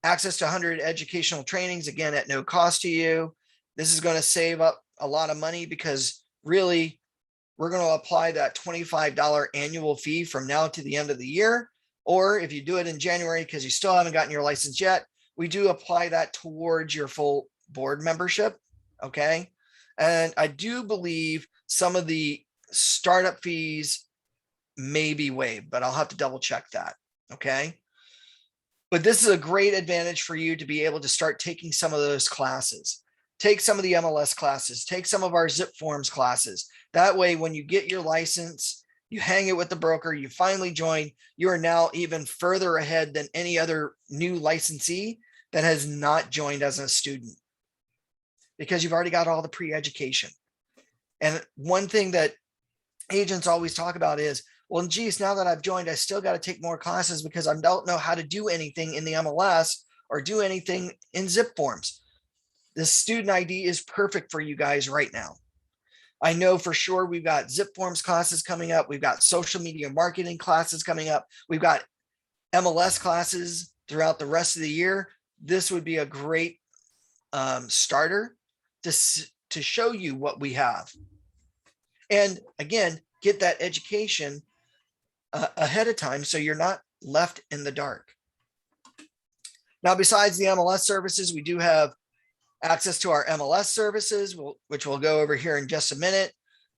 access to 100 educational trainings, again, at no cost to you. This is going to save up a lot of money because really we're going to apply that $25 annual fee from now to the end of the year. Or if you do it in January, because you still haven't gotten your license yet, we do apply that towards your full board membership. Okay. And I do believe some of the startup fees may be waived, but I'll have to double check that. Okay. But this is a great advantage for you to be able to start taking some of those classes. Take some of the MLS classes, take some of our zip forms classes. That way, when you get your license, you hang it with the broker, you finally join, you are now even further ahead than any other new licensee that has not joined as a student, because you've already got all the pre-education. And one thing that agents always talk about is, well, geez, now that I've joined, I still got to take more classes because I don't know how to do anything in the MLS or do anything in zip forms. This student ID is perfect for you guys right now. I know for sure we've got zip forms classes coming up. We've got social media marketing classes coming up. We've got MLS classes throughout the rest of the year. This would be a great starter to show you what we have. And again, get that education ahead of time so you're not left in the dark. Now, besides the MLS services, we do have access to our MLS services, which we'll go over here in just a minute.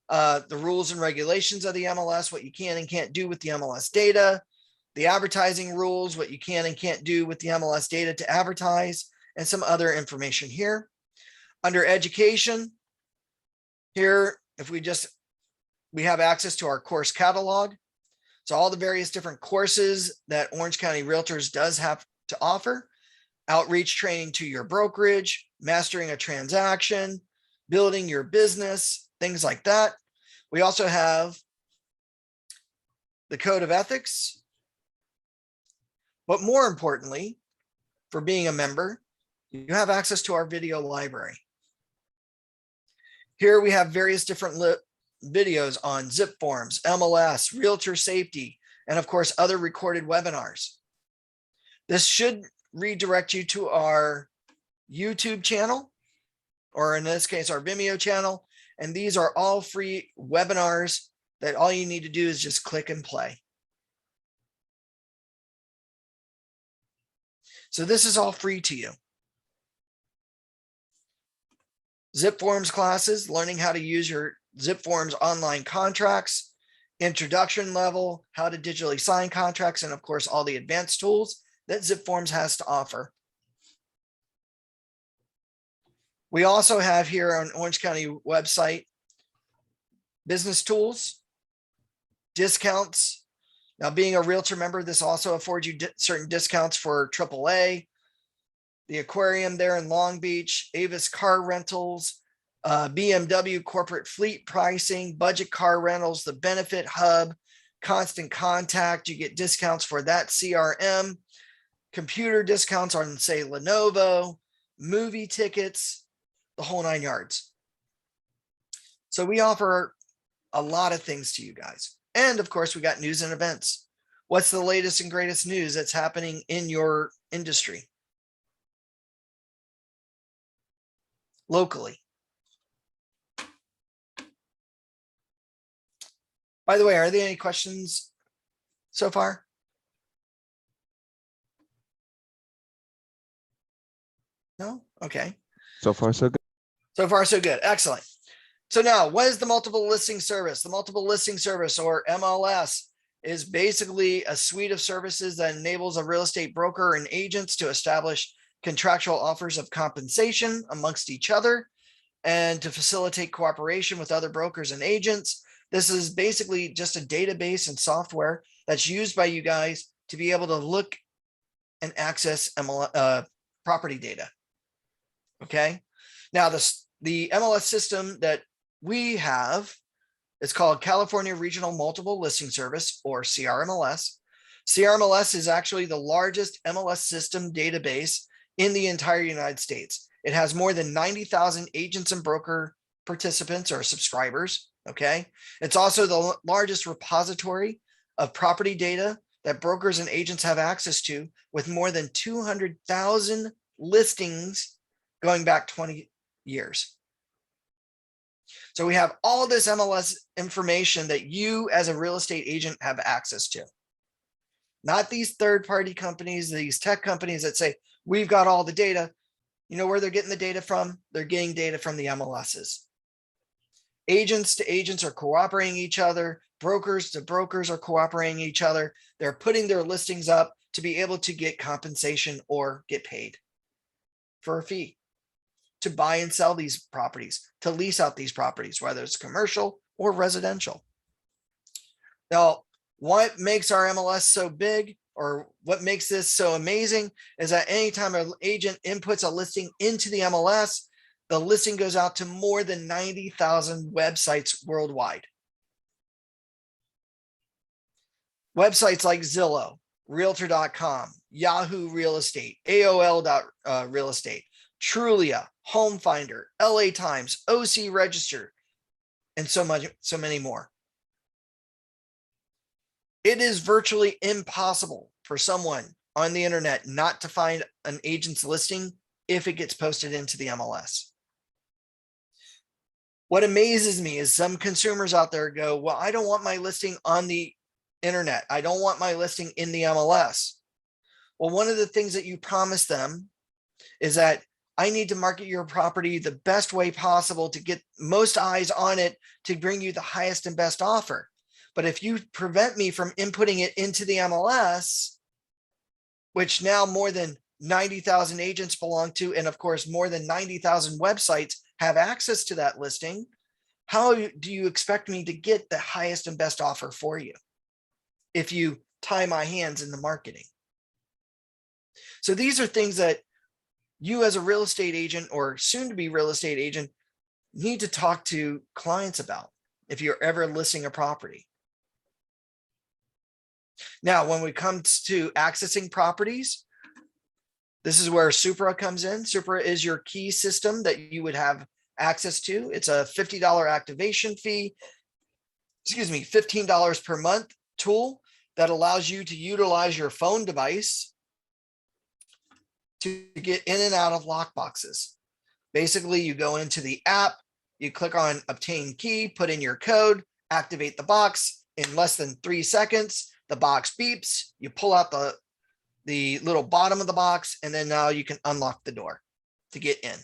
The rules and regulations of the MLS, what you can and can't do with the MLS data, the advertising rules, what you can and can't do with the MLS data to advertise, and some other information here. Under education, here, we have access to our course catalog. So all the various different courses that Orange County Realtors does have to offer: outreach training to your brokerage, mastering a transaction, building your business, things like that. We also have the code of ethics. But more importantly, for being a member, you have access to our video library. Here we have various different videos on zip forms, MLS, realtor safety, and of course, other recorded webinars. This should redirect you to our YouTube channel, or in this case, our Vimeo channel. And these are all free webinars that all you need to do is just click and play. So this is all free to you. Zip forms classes, learning how to use your zip forms online contracts, introduction level, how to digitally sign contracts, and of course, all the advanced tools that zip forms has to offer. We also have here on Orange County website, business tools, discounts. Now, being a realtor member, this also affords you certain discounts for AAA, the aquarium there in Long Beach, Avis car rentals, BMW corporate fleet pricing, budget car rentals, the benefit hub, constant contact. You get discounts for that CRM, computer discounts on, say, Lenovo, movie tickets, the whole 9 yards. So we offer a lot of things to you guys. And of course, we got news and events. What's the latest and greatest news that's happening in your industry? Locally. By the way, are there any questions so far? No? Okay. So far, so good. So far, so good. Excellent. So now, what is the multiple listing service? The multiple listing service, or MLS, is basically a suite of services that enables a real estate broker and agents to establish contractual offers of compensation amongst each other and to facilitate cooperation with other brokers and agents. This is basically just a database and software that's used by you guys to be able to look and access property data. Okay. Now, the MLS system that we have is called California Regional Multiple Listing Service, or CRMLS. CRMLS is actually the largest MLS system database in the entire United States. It has more than 90,000 agents and broker participants or subscribers. Okay. It's also the largest repository of property data that brokers and agents have access to, with more than 200,000 listings going back 20 years. So we have all this MLS information that you as a real estate agent have access to. Not these third-party companies, these tech companies that say, we've got all the data. You know where they're getting the data from? They're getting data from the MLSs. Agents to agents are cooperating each other. Brokers to brokers are cooperating each other. They're putting their listings up to be able to get compensation or get paid for a fee to buy and sell these properties, to lease out these properties, whether it's commercial or residential. Now, what makes our MLS so big, or what makes this so amazing, is that anytime an agent inputs a listing into the MLS, the listing goes out to more than 90,000 websites worldwide. Websites like Zillow, realtor.com, Yahoo Real Estate, AOL Real Estate, Trulia, Home Finder, LA Times, OC Register, and so many more. It is virtually impossible for someone on the internet not to find an agent's listing if it gets posted into the MLS. What amazes me is some consumers out there go, well, I don't want my listing on the internet. I don't want my listing in the MLS. Well, one of the things that you promise them is that I need to market your property the best way possible to get most eyes on it to bring you the highest and best offer. But if you prevent me from inputting it into the MLS, which now more than 90,000 agents belong to, and of course, more than 90,000 websites have access to that listing, how do you expect me to get the highest and best offer for you if you tie my hands in the marketing? So these are things that you as a real estate agent or soon to be real estate agent need to talk to clients about if you're ever listing a property. Now, when we come to accessing properties, this is where Supra comes in. Supra is your key system that you would have access to. It's a $50 activation fee, excuse me, $15 per month tool that allows you to utilize your phone device to get in and out of lockboxes. Basically, you go into the app, you click on obtain key, put in your code, activate the box. In less than 3 seconds, the box beeps, you pull out the little bottom of the box, and then now you can unlock the door to get in.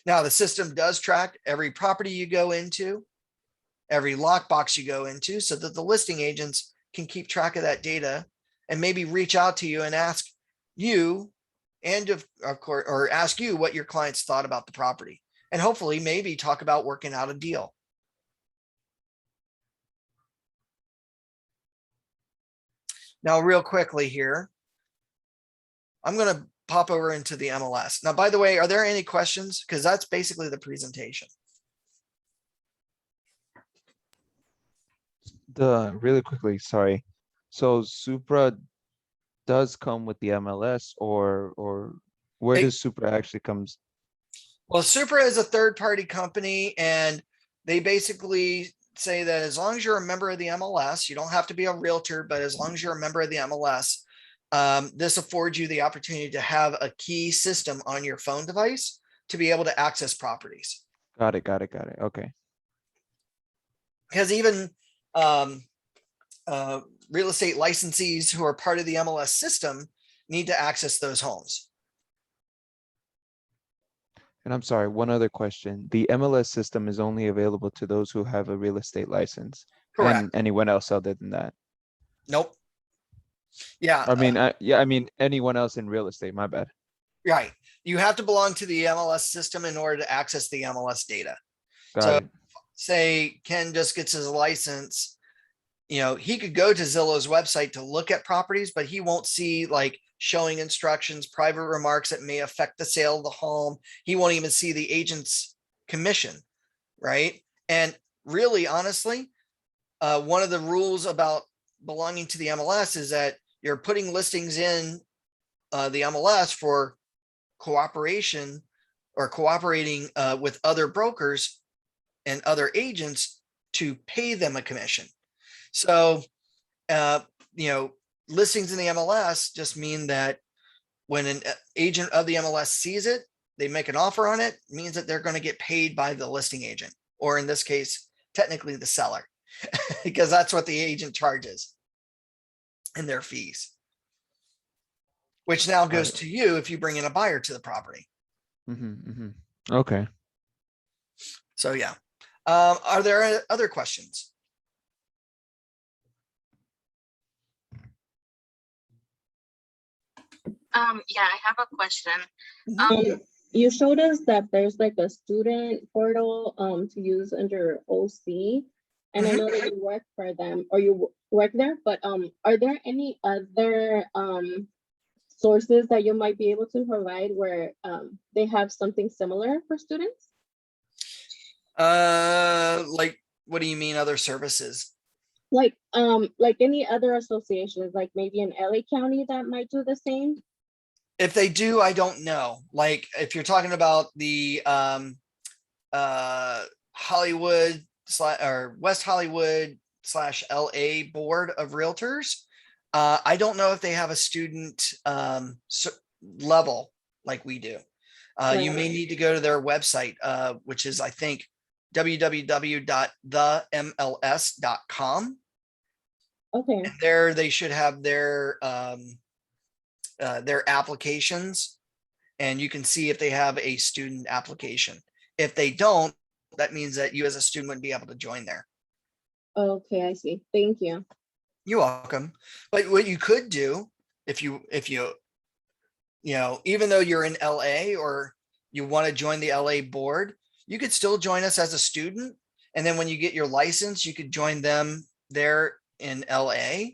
Now, the system does track every property you go into, every lockbox you go into, so that the listing agents can keep track of that data and maybe reach out to you and ask you, and of course, or ask you what your clients thought about the property, and hopefully maybe talk about working out a deal. Now, real quickly here, I'm going to pop over into the MLS. Now, by the way, are there any questions? Because that's basically the presentation. Really quickly, sorry. So Supra does come with the MLS, or where does Supra actually comes? Well, Supra is a third-party company, and they basically say that as long as you're a member of the MLS, you don't have to be a realtor, but as long as you're a member of the MLS, this affords you the opportunity to have a key system on your phone device to be able to access properties. Got it. Okay. Because even real estate licensees who are part of the MLS system need to access those homes. And I'm sorry, one other question. The MLS system is only available to those who have a real estate license. Correct. And anyone else other than that? Nope. Yeah. I mean, I mean, anyone else in real estate, my bad. Right. You have to belong to the MLS system in order to access the MLS data. Got it. Say Ken just gets his license, he could go to Zillow's website to look at properties, but he won't see like showing instructions, private remarks that may affect the sale of the home. He won't even see the agent's commission, right? And really, honestly, one of the rules about belonging to the MLS is that you're putting listings in the MLS for cooperation or cooperating with other brokers and other agents to pay them a commission. So, listings in the MLS just mean that when an agent of the MLS sees it, they make an offer on it, means that they're going to get paid by the listing agent, or in this case, technically the seller, because that's what the agent charges in their fees, which now goes to you if you bring in a buyer to the property. Okay. So, yeah. Are there other questions? Yeah, I have a question. You showed us that there's like a student portal to use under OC, and I know that you work for them or you work there, but are there any other sources that you might be able to provide where they have something similar for students? Like, what do you mean other services? Like any other associations, like maybe in LA County that might do the same? If they do, I don't know. Like if you're talking about the Hollywood or West Hollywood / LA Board of Realtors, I don't know if they have a student level like we do. You may need to go to their website, which is, I think, www.themls.com. Okay. And there they should have their applications, and you can see if they have a student application. If they don't, that means that you as a student wouldn't be able to join there. Okay, I see. Thank you. You're welcome. But what you could do if you even though you're in LA or you want to join the LA board, you could still join us as a student. And then when you get your license, you could join them there in LA,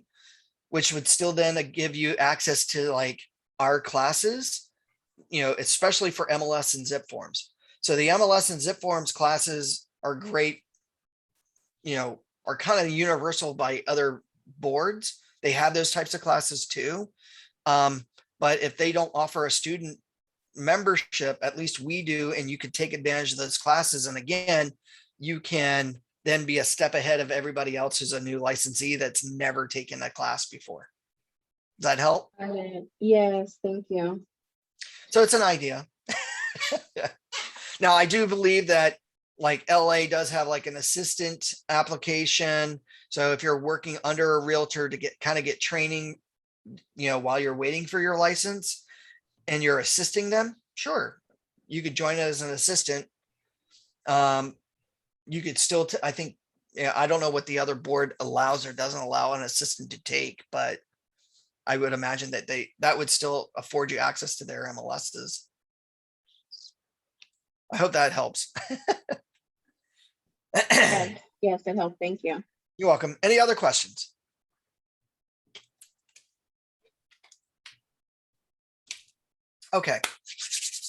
which would still then give you access to like our classes, especially for MLS and zip forms. So the MLS and zip forms classes are great, are kind of universal by other boards. They have those types of classes too. But if they don't offer a student membership, at least we do, and you could take advantage of those classes. And again, you can then be a step ahead of everybody else who's a new licensee that's never taken a class before. Does that help? Yes, thank you. So it's an idea. Now, I do believe that like LA does have like an assistant application. So if you're working under a realtor to get training, while you're waiting for your license and you're assisting them, sure, you could join as an assistant. You could still, I think, I don't know what the other board allows or doesn't allow an assistant to take, but I would imagine that that would still afford you access to their MLSs. I hope that helps. Yes, it helped. Thank you. You're welcome. Any other questions? Okay.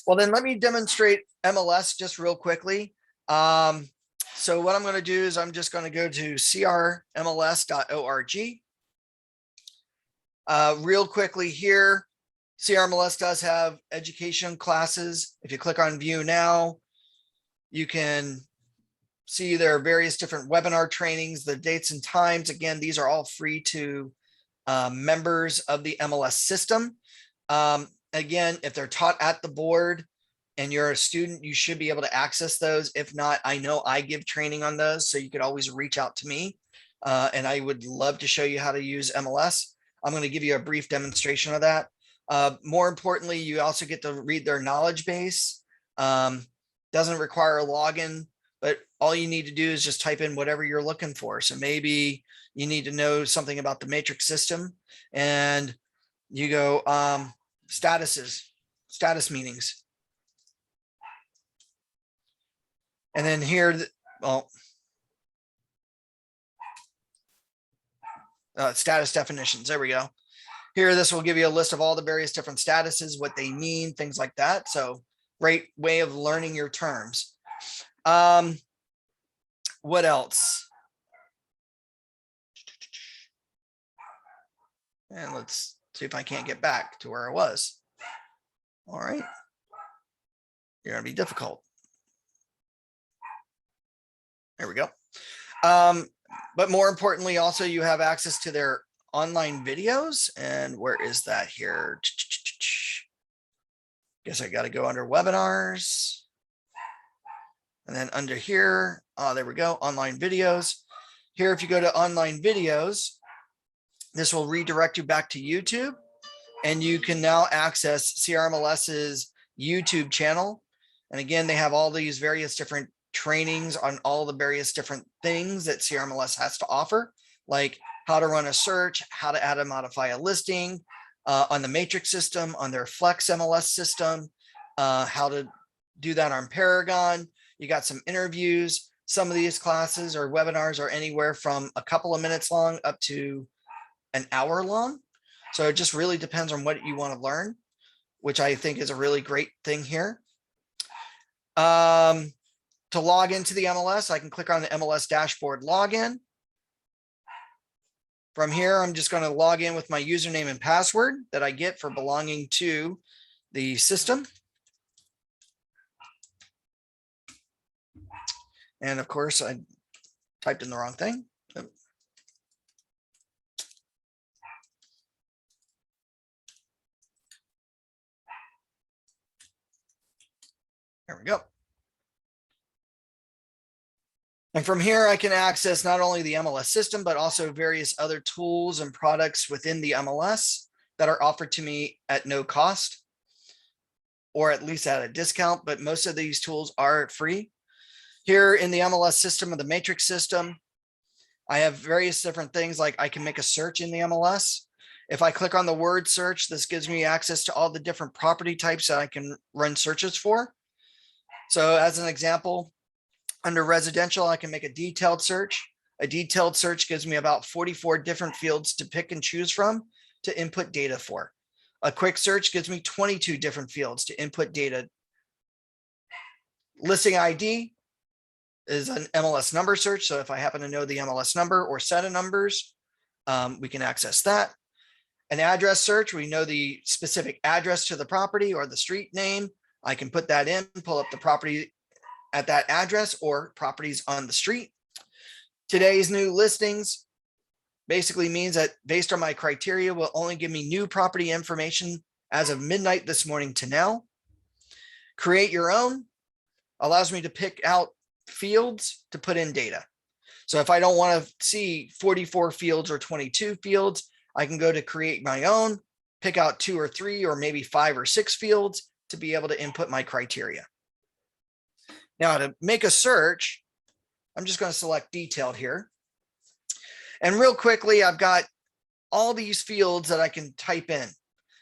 Well, then let me demonstrate MLS just real quickly. So what I'm going to do is I'm just going to go to crmls.org. Real quickly here, CRMLS does have education classes. If you click on view now, you can see there are various different webinar trainings, the dates and times. Again, these are all free to members of the MLS system. Again, if they're taught at the board and you're a student, you should be able to access those. If not, I know I give training on those, so you could always reach out to me. And I would love to show you how to use MLS. I'm going to give you a brief demonstration of that. More importantly, you also get to read their knowledge base. Doesn't require a login, but all you need to do is just type in whatever you're looking for. So maybe you need to know something about the matrix system, and you go status meanings. And then here, status definitions. There we go. Here, this will give you a list of all the various different statuses, what they mean, things like that. So great way of learning your terms. What else? And let's see if I can't get back to where I was. All right. You're going to be difficult. There we go. But more importantly, also you have access to their online videos. And where is that here? Guess I got to go under webinars. And then under here, there we go, online videos. Here, if you go to online videos, this will redirect you back to YouTube. And you can now access CRMLS's YouTube channel. And again, they have all these various different trainings on all the various different things that CRMLS has to offer, like how to run a search, how to add and modify a listing on the matrix system, on their Flex MLS system, how to do that on Paragon. You got some interviews. Some of these classes or webinars are anywhere from a couple of minutes long up to an hour long. So it just really depends on what you want to learn, which I think is a really great thing here. To log into the MLS, I can click on the MLS dashboard login. From here, I'm just going to log in with my username and password that I get for belonging to the system. And of course, I typed in the wrong thing. There we go. And from here, I can access not only the MLS system, but also various other tools and products within the MLS that are offered to me at no cost, or at least at a discount, but most of these tools are free. Here in the MLS system of the matrix system, I have various different things, like I can make a search in the MLS. If I click on the word search, this gives me access to all the different property types that I can run searches for. So as an example, under residential, I can make a detailed search. A detailed search gives me about 44 different fields to pick and choose from to input data for. A quick search gives me 22 different fields to input data. Listing ID is an MLS number search. So if I happen to know the MLS number or set of numbers, we can access that. An address search, we know the specific address to the property or the street name. I can put that in, pull up the property at that address or properties on the street. Today's new listings basically means that based on my criteria will only give me new property information as of midnight this morning to now. Create your own allows me to pick out fields to put in data. So if I don't want to see 44 fields or 22 fields, I can go to create my own, pick out 2 or 3 or maybe 5 or 6 fields to be able to input my criteria. Now to make a search, I'm just going to select detailed here. And real quickly, I've got all these fields that I can type in.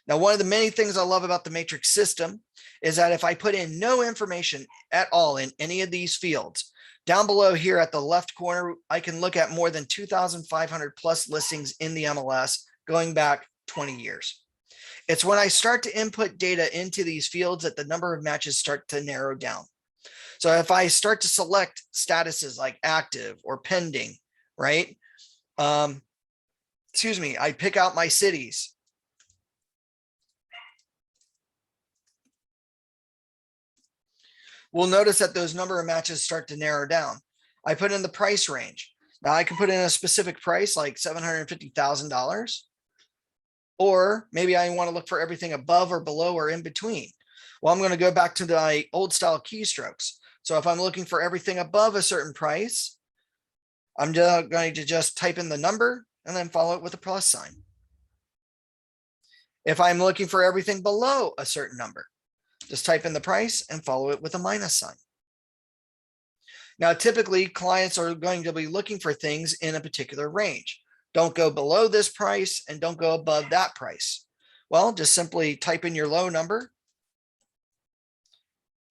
Now, one of the many things I love about the matrix system is that if I put in no information at all in any of these fields, down below here at the left corner, I can look at more than 2,500 plus listings in the MLS going back 20 years. It's when I start to input data into these fields that the number of matches start to narrow down. So if I start to select statuses like active or pending, right? Excuse me, I pick out my cities. We'll notice that those number of matches start to narrow down. I put in the price range. Now I can put in a specific price like $750,000. Or maybe I want to look for everything above or below or in between. Well, I'm going to go back to my old style keystrokes. So if I'm looking for everything above a certain price, I'm going to just type in the number and then follow it with a plus sign. If I'm looking for everything below a certain number, just type in the price and follow it with a minus sign. Now, typically clients are going to be looking for things in a particular range. Don't go below this price and don't go above that price. Well, just simply type in your low number,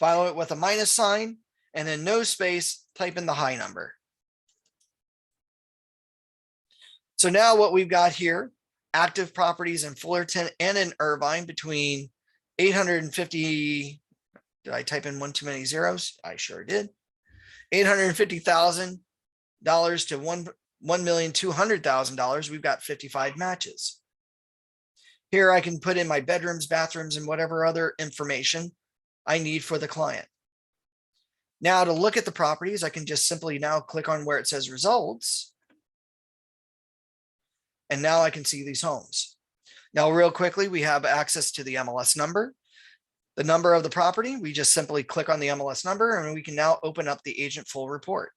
follow it with a minus sign, and then no space, type in the high number. So now what we've got here, active properties in Fullerton and in Irvine between 850, did I type in one too many zeros? I sure did. $850,000 to $1,200,000, we've got 55 matches. Here I can put in my bedrooms, bathrooms, and whatever other information I need for the client. Now to look at the properties, I can just simply now click on where it says results. And now I can see these homes. Now, real quickly, we have access to the MLS number. The number of the property, we just simply click on the MLS number and we can now open up the agent full report.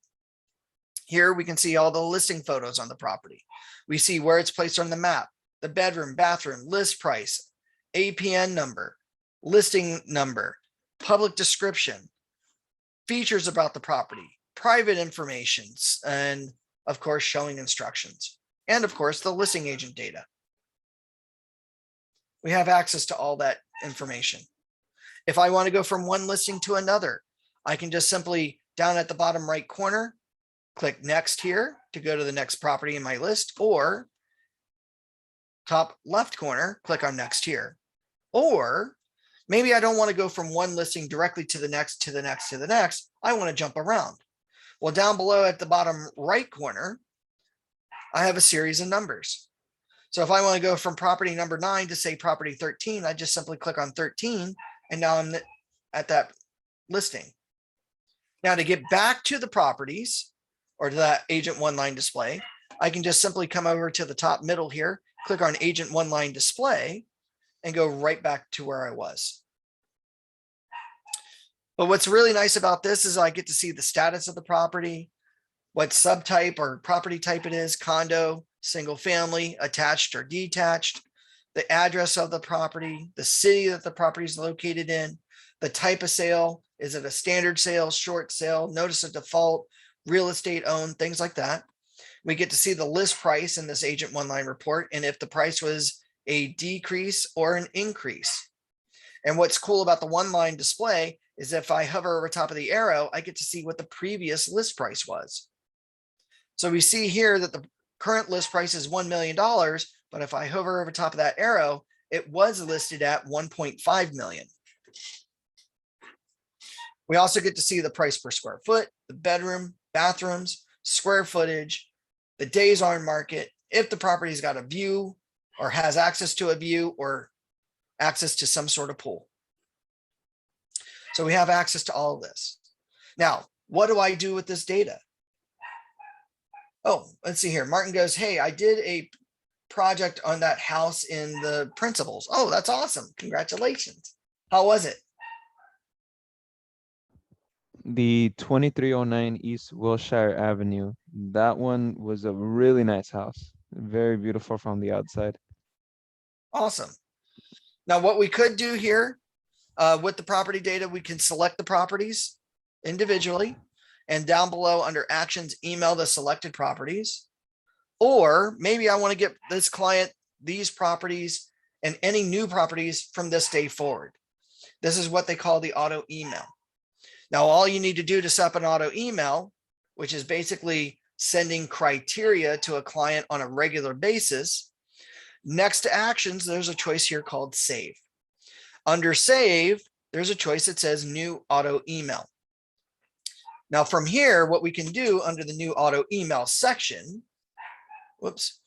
Here we can see all the listing photos on the property. We see where it's placed on the map, the bedroom, bathroom, list price, APN number, listing number, public description, features about the property, private information, and of course, showing instructions. And of course, the listing agent data. We have access to all that information. If I want to go from one listing to another, I can just simply down at the bottom right corner, click next here to go to the next property in my list, or top left corner, click on next here. Or maybe I don't want to go from one listing directly to the next, to the next, to the next. I want to jump around. Well, down below at the bottom right corner, I have a series of numbers. So if I want to go from property number 9 to say property 13, I just simply click on 13 and now I'm at that listing. Now to get back to the properties or to that agent one line display, I can just simply come over to the top middle here, click on agent one line display and go right back to where I was. But what's really nice about this is I get to see the status of the property, what subtype or property type it is, condo, single family, attached or detached, the address of the property, the city that the property is located in, the type of sale. Is it a standard sale, short sale, notice of default, real estate owned, things like that. We get to see the list price in this agent one line report and if the price was a decrease or an increase. And what's cool about the one line display is if I hover over top of the arrow, I get to see what the previous list price was. So we see here that the current list price is $1 million, but if I hover over top of that arrow, it was listed at 1.5 million. We also get to see the price per square foot, the bedroom, bathrooms, square footage, the days on market, if the property's got a view or has access to a view or access to some sort of pool. So we have access to all of this. Now, what do I do with this data? Oh, let's see here. Martin goes, hey, I did a project on that house in the principals. Oh, that's awesome. Congratulations. How was it? The 2309 East Wilshire Avenue. That one was a really nice house. Very beautiful from the outside. Awesome. Now, what we could do here with the property data, we can select the properties individually and down below under actions, email the selected properties. Or maybe I want to get this client these properties and any new properties from this day forward. This is what they call the auto email. Now, all you need to do to set up an auto email, which is basically sending criteria to a client on a regular basis. Next to actions, there's a choice here called save. Under save, there's a choice that says new auto email. Now from here, what we can do under the new auto email section, whoops,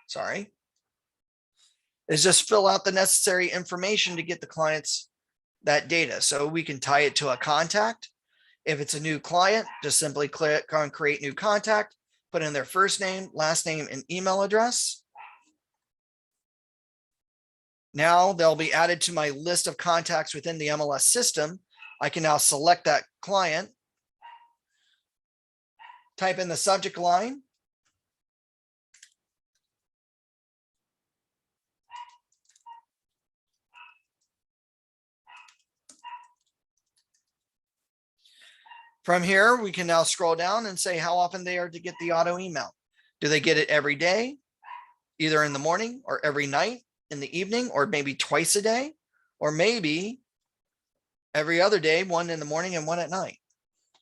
sorry, is just fill out the necessary information to get the clients that data. So we can tie it to a contact. If it's a new client, just simply click on create new contact, put in their first name, last name, and email address. Now they'll be added to my list of contacts within the MLS system. I can now select that client, type in the subject line, from here, we can now scroll down and say how often they are to get the auto email. Do they get it every day, either in the morning or every night, in the evening, or maybe twice a day, or maybe every other day, one in the morning and one at night?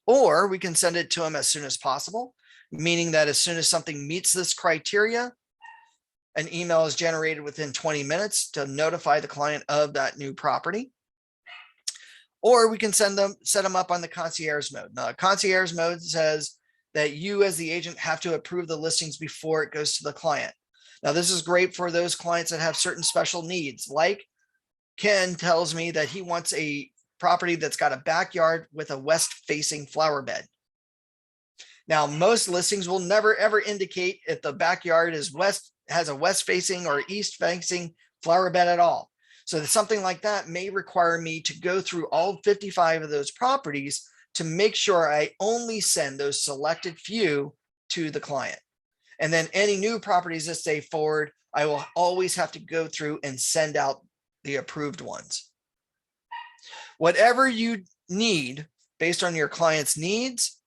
Or we can send it to them as soon as possible, meaning that as soon as something meets this criteria, an email is generated within 20 minutes to notify the client of that new property. Or we can set them up on the concierge mode. Now, concierge mode says that you as the agent have to approve the listings before it goes to the client. Now, this is great for those clients that have certain special needs. Like Ken tells me that he wants a property that's got a backyard with a west-facing flower bed. Now, most listings will never ever indicate if the backyard is has a west-facing or east-facing flower bed at all. So something like that may require me to go through all 55 of those properties to make sure I only send those selected few to the client. And then any new properties that stay forward, I will always have to go through and send out the approved ones. Whatever you need based on your client's needs,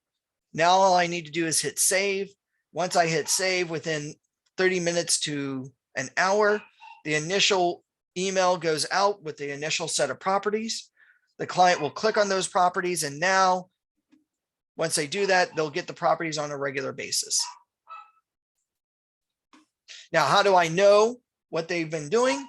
now all I need to do is hit save. Once I hit save, within 30 minutes to an hour, the initial email goes out with the initial set of properties. The client will click on those properties, and now once they do that, they'll get the properties on a regular basis. Now, how do I know what they've been doing?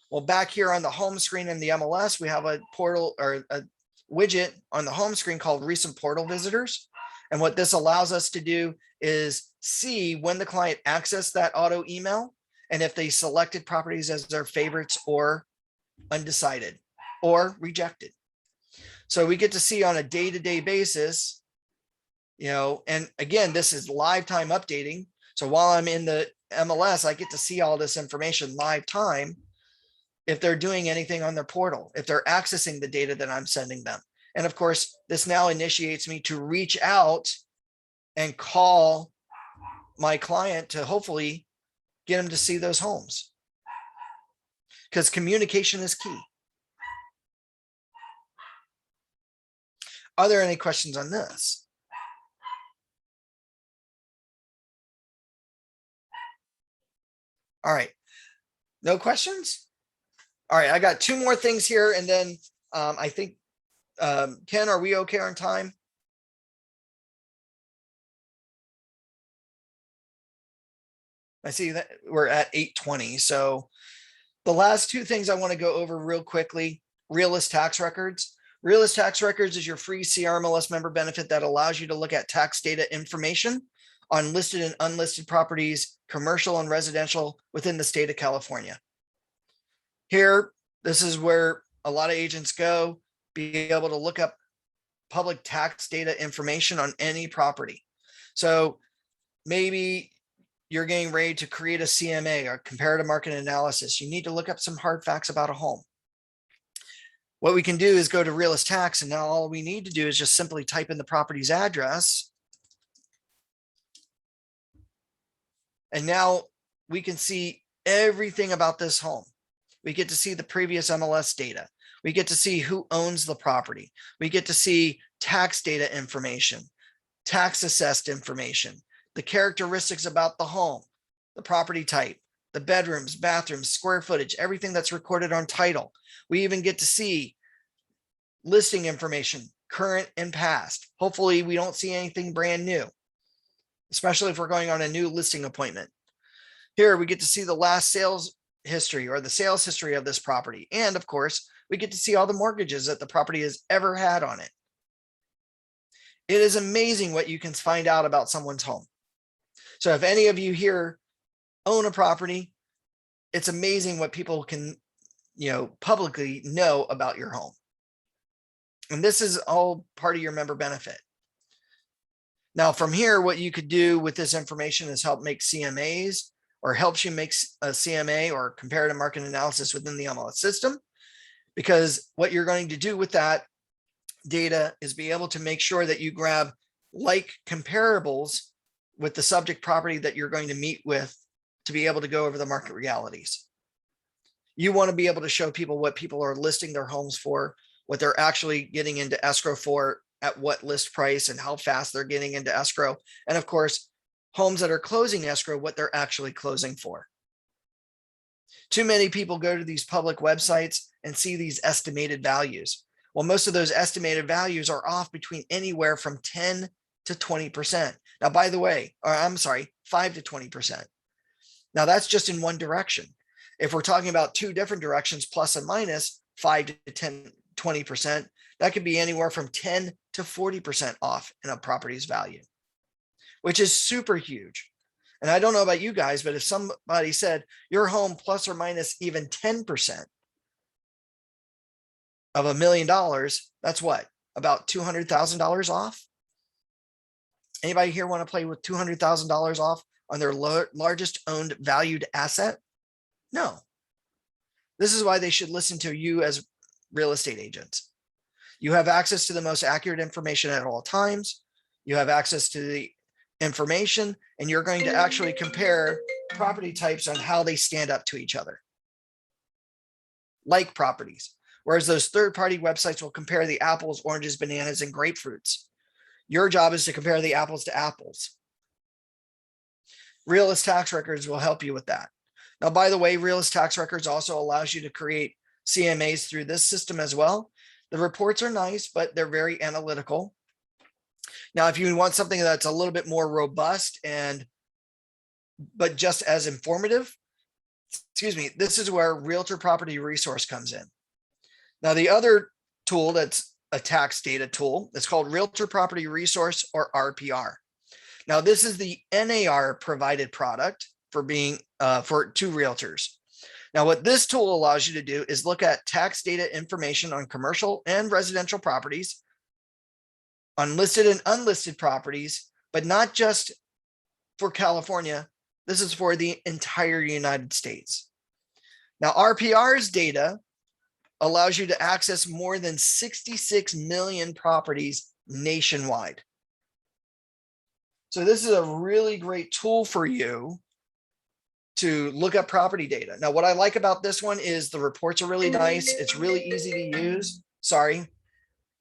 Well, back here on the home screen in the MLS, we have a portal or a widget on the home screen called recent portal visitors. And what this allows us to do is see when the client accessed that auto email and if they selected properties as their favorites or undecided or rejected. So we get to see on a day-to-day basis, and again, this is live time updating. So while I'm in the MLS, I get to see all this information live time if they're doing anything on their portal, if they're accessing the data that I'm sending them. And of course, this now initiates me to reach out and call my client to hopefully get them to see those homes, because communication is key. Are there any questions on this? All right, no questions? All right, I got two more things here, and then I think, Ken, are we okay on time? I see that we're at 8:20. So the last two things I want to go over real quickly, realist tax records. Realist tax records is your free CRMLS member benefit that allows you to look at tax data information on listed and unlisted properties, commercial and residential within the state of California. Here, this is where a lot of agents go, be able to look up public tax data information on any property. So maybe you're getting ready to create a CMA or comparative market analysis. You need to look up some hard facts about a home. What we can do is go to realist tax, and now all we need to do is just simply type in the property's address. And now we can see everything about this home. We get to see the previous MLS data. We get to see who owns the property. We get to see tax data information, tax assessed information, the characteristics about the home, the property type, the bedrooms, bathrooms, square footage, everything that's recorded on title. We even get to see listing information, current and past. Hopefully we don't see anything brand new, especially if we're going on a new listing appointment. Here we get to see the last sales history or the sales history of this property. And of course, we get to see all the mortgages that the property has ever had on it. It is amazing what you can find out about someone's home. So if any of you here own a property, it's amazing what people can, publicly know about your home. And this is all part of your member benefit. Now, from here, what you could do with this information is help make CMAs, or helps you make a CMA or comparative market analysis within the MLS system. Because what you're going to do with that data is be able to make sure that you grab like comparables with the subject property that you're going to meet with to be able to go over the market realities. You want to be able to show people what people are listing their homes for, what they're actually getting into escrow for, at what list price, and how fast they're getting into escrow. And of course, homes that are closing escrow, what they're actually closing for. Too many people go to these public websites and see these estimated values. Well, most of those estimated values are off between anywhere from 10 to 20%. Now, by the way, or I'm sorry, 5 to 20%. Now that's just in one direction. If we're talking about two different directions, plus and minus 5 to 10, 20%, that could be anywhere from 10 to 40% off in a property's value, which is super huge. And I don't know about you guys, but if somebody said your home plus or minus even 10% of $1 million, that's what? About $200,000 off? Anybody here want to play with $200,000 off on their largest owned valued asset? No. This is why they should listen to you as real estate agents. You have access to the most accurate information at all times. You have access to the information, and you're going to actually compare property types on how they stand up to each other. Like properties. Whereas those third-party websites will compare the apples, oranges, bananas, and grapefruits. Your job is to compare the apples to apples. Realist tax records will help you with that. Now, by the way, realist tax records also allows you to create CMAs through this system as well. The reports are nice, but they're very analytical. Now, if you want something that's a little bit more robust but just as informative, this is where Realtor Property Resource comes in. Now, the other tool that's a tax data tool, it's called Realtor Property Resource, or RPR. Now, this is the NAR provided product for to realtors. Now, what this tool allows you to do is look at tax data information on commercial and residential properties, on listed and unlisted properties, but not just for California. This is for the entire United States. Now, RPR's data allows you to access more than 66 million properties nationwide. So this is a really great tool for you to look up property data. Now, what I like about this one is the reports are really nice. It's really easy to use.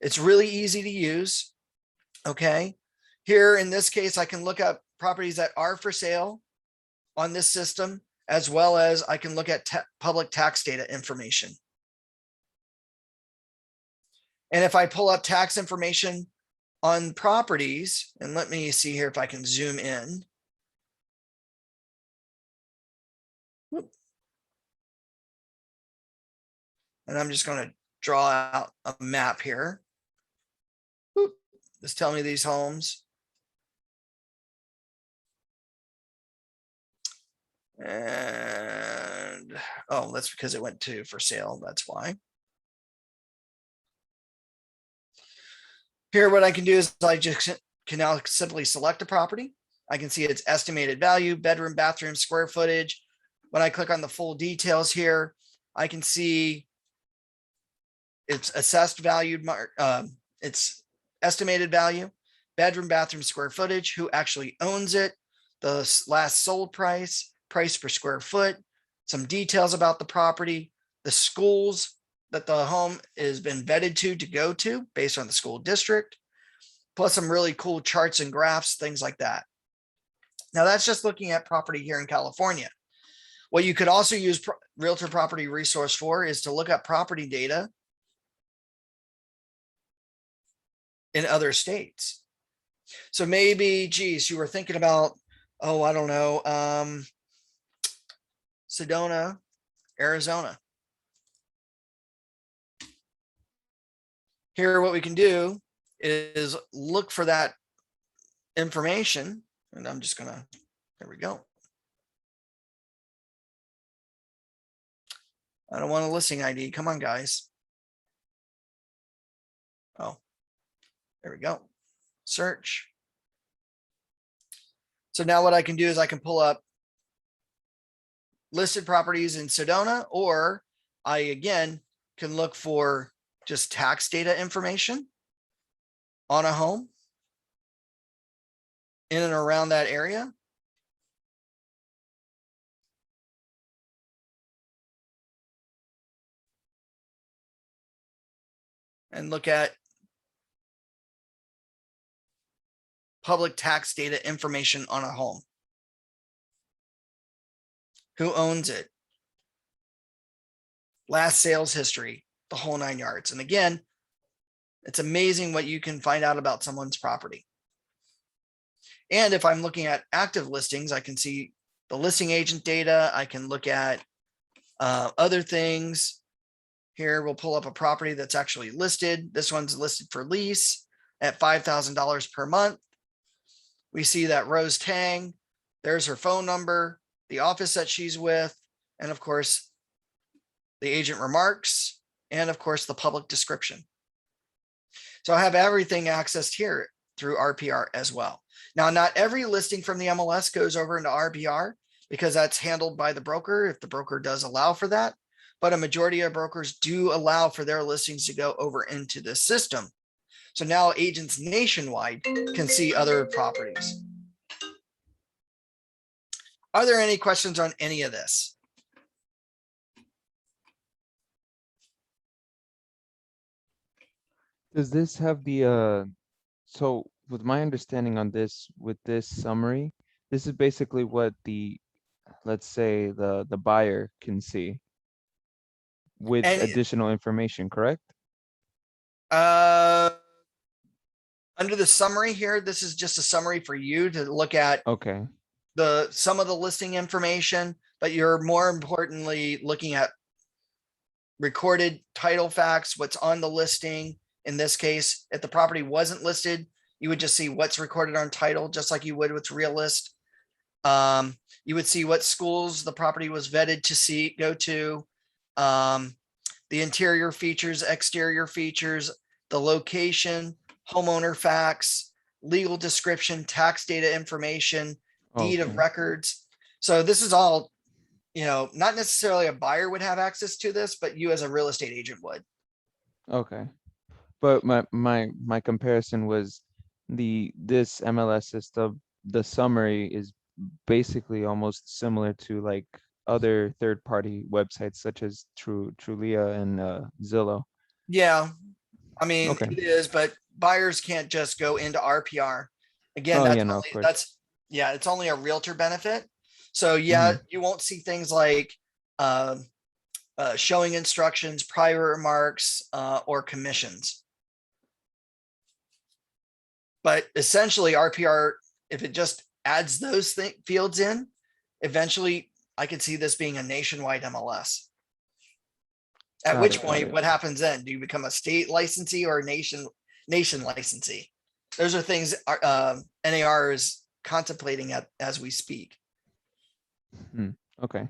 It's really easy to use. Okay. Here in this case, I can look up properties that are for sale on this system, as well as I can look at public tax data information. And if I pull up tax information on properties, and let me see here if I can zoom in. And I'm just going to draw out a map here. Boop. Just tell me these homes. And, oh, that's because it went to for sale. That's why. Here, what I can do is I just can now simply select a property. I can see its estimated value, bedroom, bathroom, square footage. When I click on the full details here, I can see its assessed valued, its estimated value, bedroom, bathroom, square footage, who actually owns it, the last sold price, price per square foot, some details about the property, the schools that the home has been vetted to go to based on the school district, plus some really cool charts and graphs, things like that. Now that's just looking at property here in California. What you could also use Realtor Property Resource for is to look up property data in other states. So maybe, geez, you were thinking about, oh, I don't know, Sedona, Arizona. Here, what we can do is look for that information. And I'm just gonna, there we go. I don't want a listing ID. Come on, guys. Oh, there we go. Search. So now what I can do is I can pull up listed properties in Sedona, or I again can look for just tax data information on a home in and around that area. And look at public tax data information on a home. Who owns it? Last sales history, the whole 9 yards. And again, it's amazing what you can find out about someone's property. And if I'm looking at active listings, I can see the listing agent data. I can look at other things. Here, we'll pull up a property that's actually listed. This one's listed for lease at $5,000 per month. We see that Rose Tang, there's her phone number, the office that she's with, and of course, the agent remarks, and of course, the public description. So I have everything accessed here through RPR as well. Now, not every listing from the MLS goes over into RPR because that's handled by the broker if the broker does allow for that. But a majority of brokers do allow for their listings to go over into this system. So now agents nationwide can see other properties. Are there any questions on any of this? Does this have the, so with my understanding on this, with this summary, this is basically what the, let's say the buyer can see with And additional information, correct? under the summary here, this is just a summary for you to look at Okay, some of the listing information, but you're more importantly looking at recorded title facts, what's on the listing. In this case, if the property wasn't listed, you would just see what's recorded on title, just like you would with Realist. You would see what schools the property was vetted to go to, the interior features, exterior features, the location, homeowner facts, legal description, tax data information, deed of okay, records. So this is all, not necessarily a buyer would have access to this, but you as a real estate agent would. okay. But my comparison was this MLS system, the summary is basically almost similar to like other third-party websites such as Trulia and Zillow. Yeah, I mean, Okay. it is, but buyers can't just go into RPR. Again, Oh that's yeah, no, of only, course. it's only a realtor benefit. So yeah, Mhm. you won't see things like showing instructions, prior remarks, or commissions. But essentially RPR, if it just adds those fields in, eventually I could see this being a nationwide MLS. At Got which it, got point, it. what happens then? Do you become a state licensee or a nation licensee? Those are things NAR is contemplating as we speak. Okay.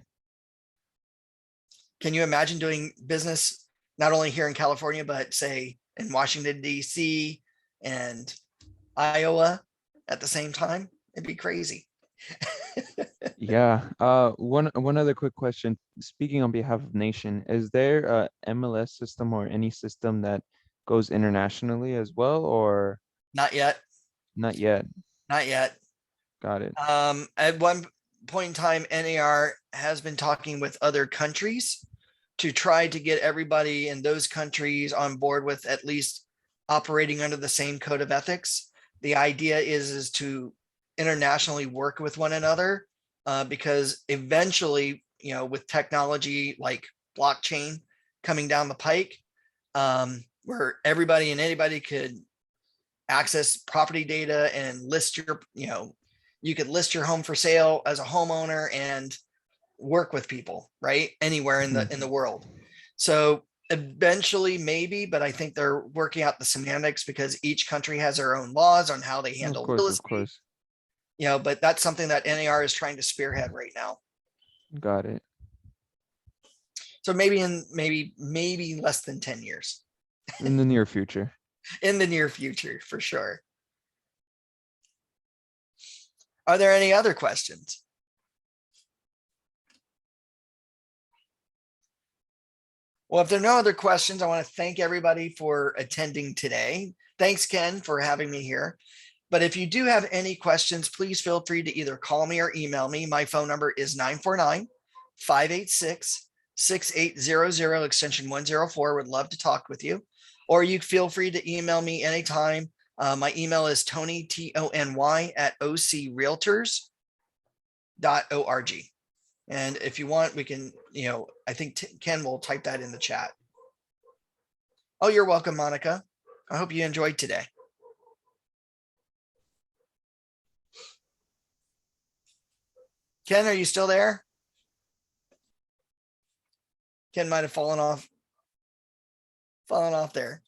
Can you imagine doing business not only here in California, but say in Washington, DC and Iowa at the same time? It'd be crazy. Yeah. One other quick question. Speaking on behalf of Nation, is there a MLS system or any system that goes internationally as well, or Not yet. not yet? Not yet. Got it. At one point in time, NAR has been talking with other countries to try to get everybody in those countries on board with at least operating under the same code of ethics. The idea is to internationally work with one another, because eventually, you know, with technology like blockchain coming down the pike, where everybody and anybody could access property data and list your, you know, you could list your home for sale as a homeowner and work with people, right? Anywhere in the world. So eventually maybe, but I think they're working out the semantics because each country has their own laws on how they handle real Of estate. course. You know, but that's something that NAR is trying to spearhead right now. Got it. So maybe in maybe less than 10 years In the near future. in the near future, for sure. Are there any other questions? Well, if there are no other questions, I want to thank everybody for attending today. Thanks, Ken, for having me here. But if you do have any questions, please feel free to either call me or email me. My phone number is 949-586-6800, extension 104. Would love to talk with you. Or you feel free to email me anytime. My email is Tony, TONY @ocrealtors.org. And if you want, we can, you know, I think Ken will type that in the chat. Oh, you're welcome, Monica. I hope you enjoyed today. Ken, are you still there? Ken might have fallen off there.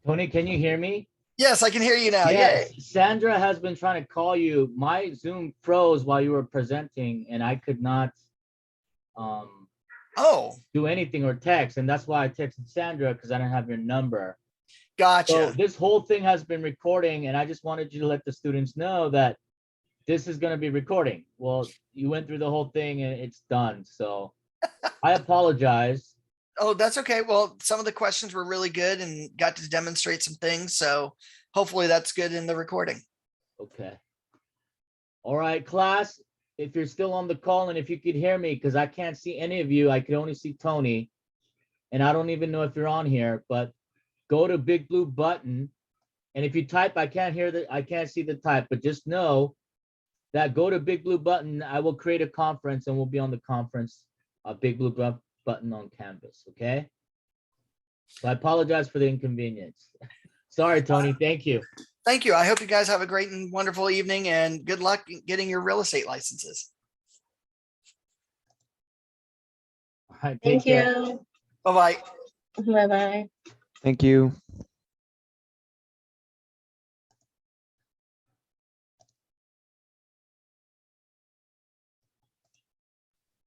Tony, can you hear me? Yes, I can hear you now. Yes, Yay. Sandra has been trying to call you. My Zoom froze while you were presenting and I could not do anything or text. And that's why I texted Sandra, because I didn't have your number. Gotcha. So this whole thing has been recording, and I just wanted you to let the students know that this is going to be recording. Well, you went through the whole thing and it's done. So I apologize. Oh, that's okay. Well, some of the questions were really good and got to demonstrate some things. So hopefully that's good in the recording. Okay. All right, class, if you're still on the call and if you could hear me, because I can't see any of you, I could only see Tony. And I don't even know if you're on here, but go to big blue button. And if you type, I can't see the type, but just know that go to big blue button. I will create a conference and we'll be on the conference, big blue button on Canvas. Okay. So I apologize for the inconvenience. Sorry, Tony. Thank you. Thank you. I hope you guys have a great and wonderful evening and good luck getting your real estate licenses. All right, Thank take care. you. Bye-bye. Bye-bye. Thank you.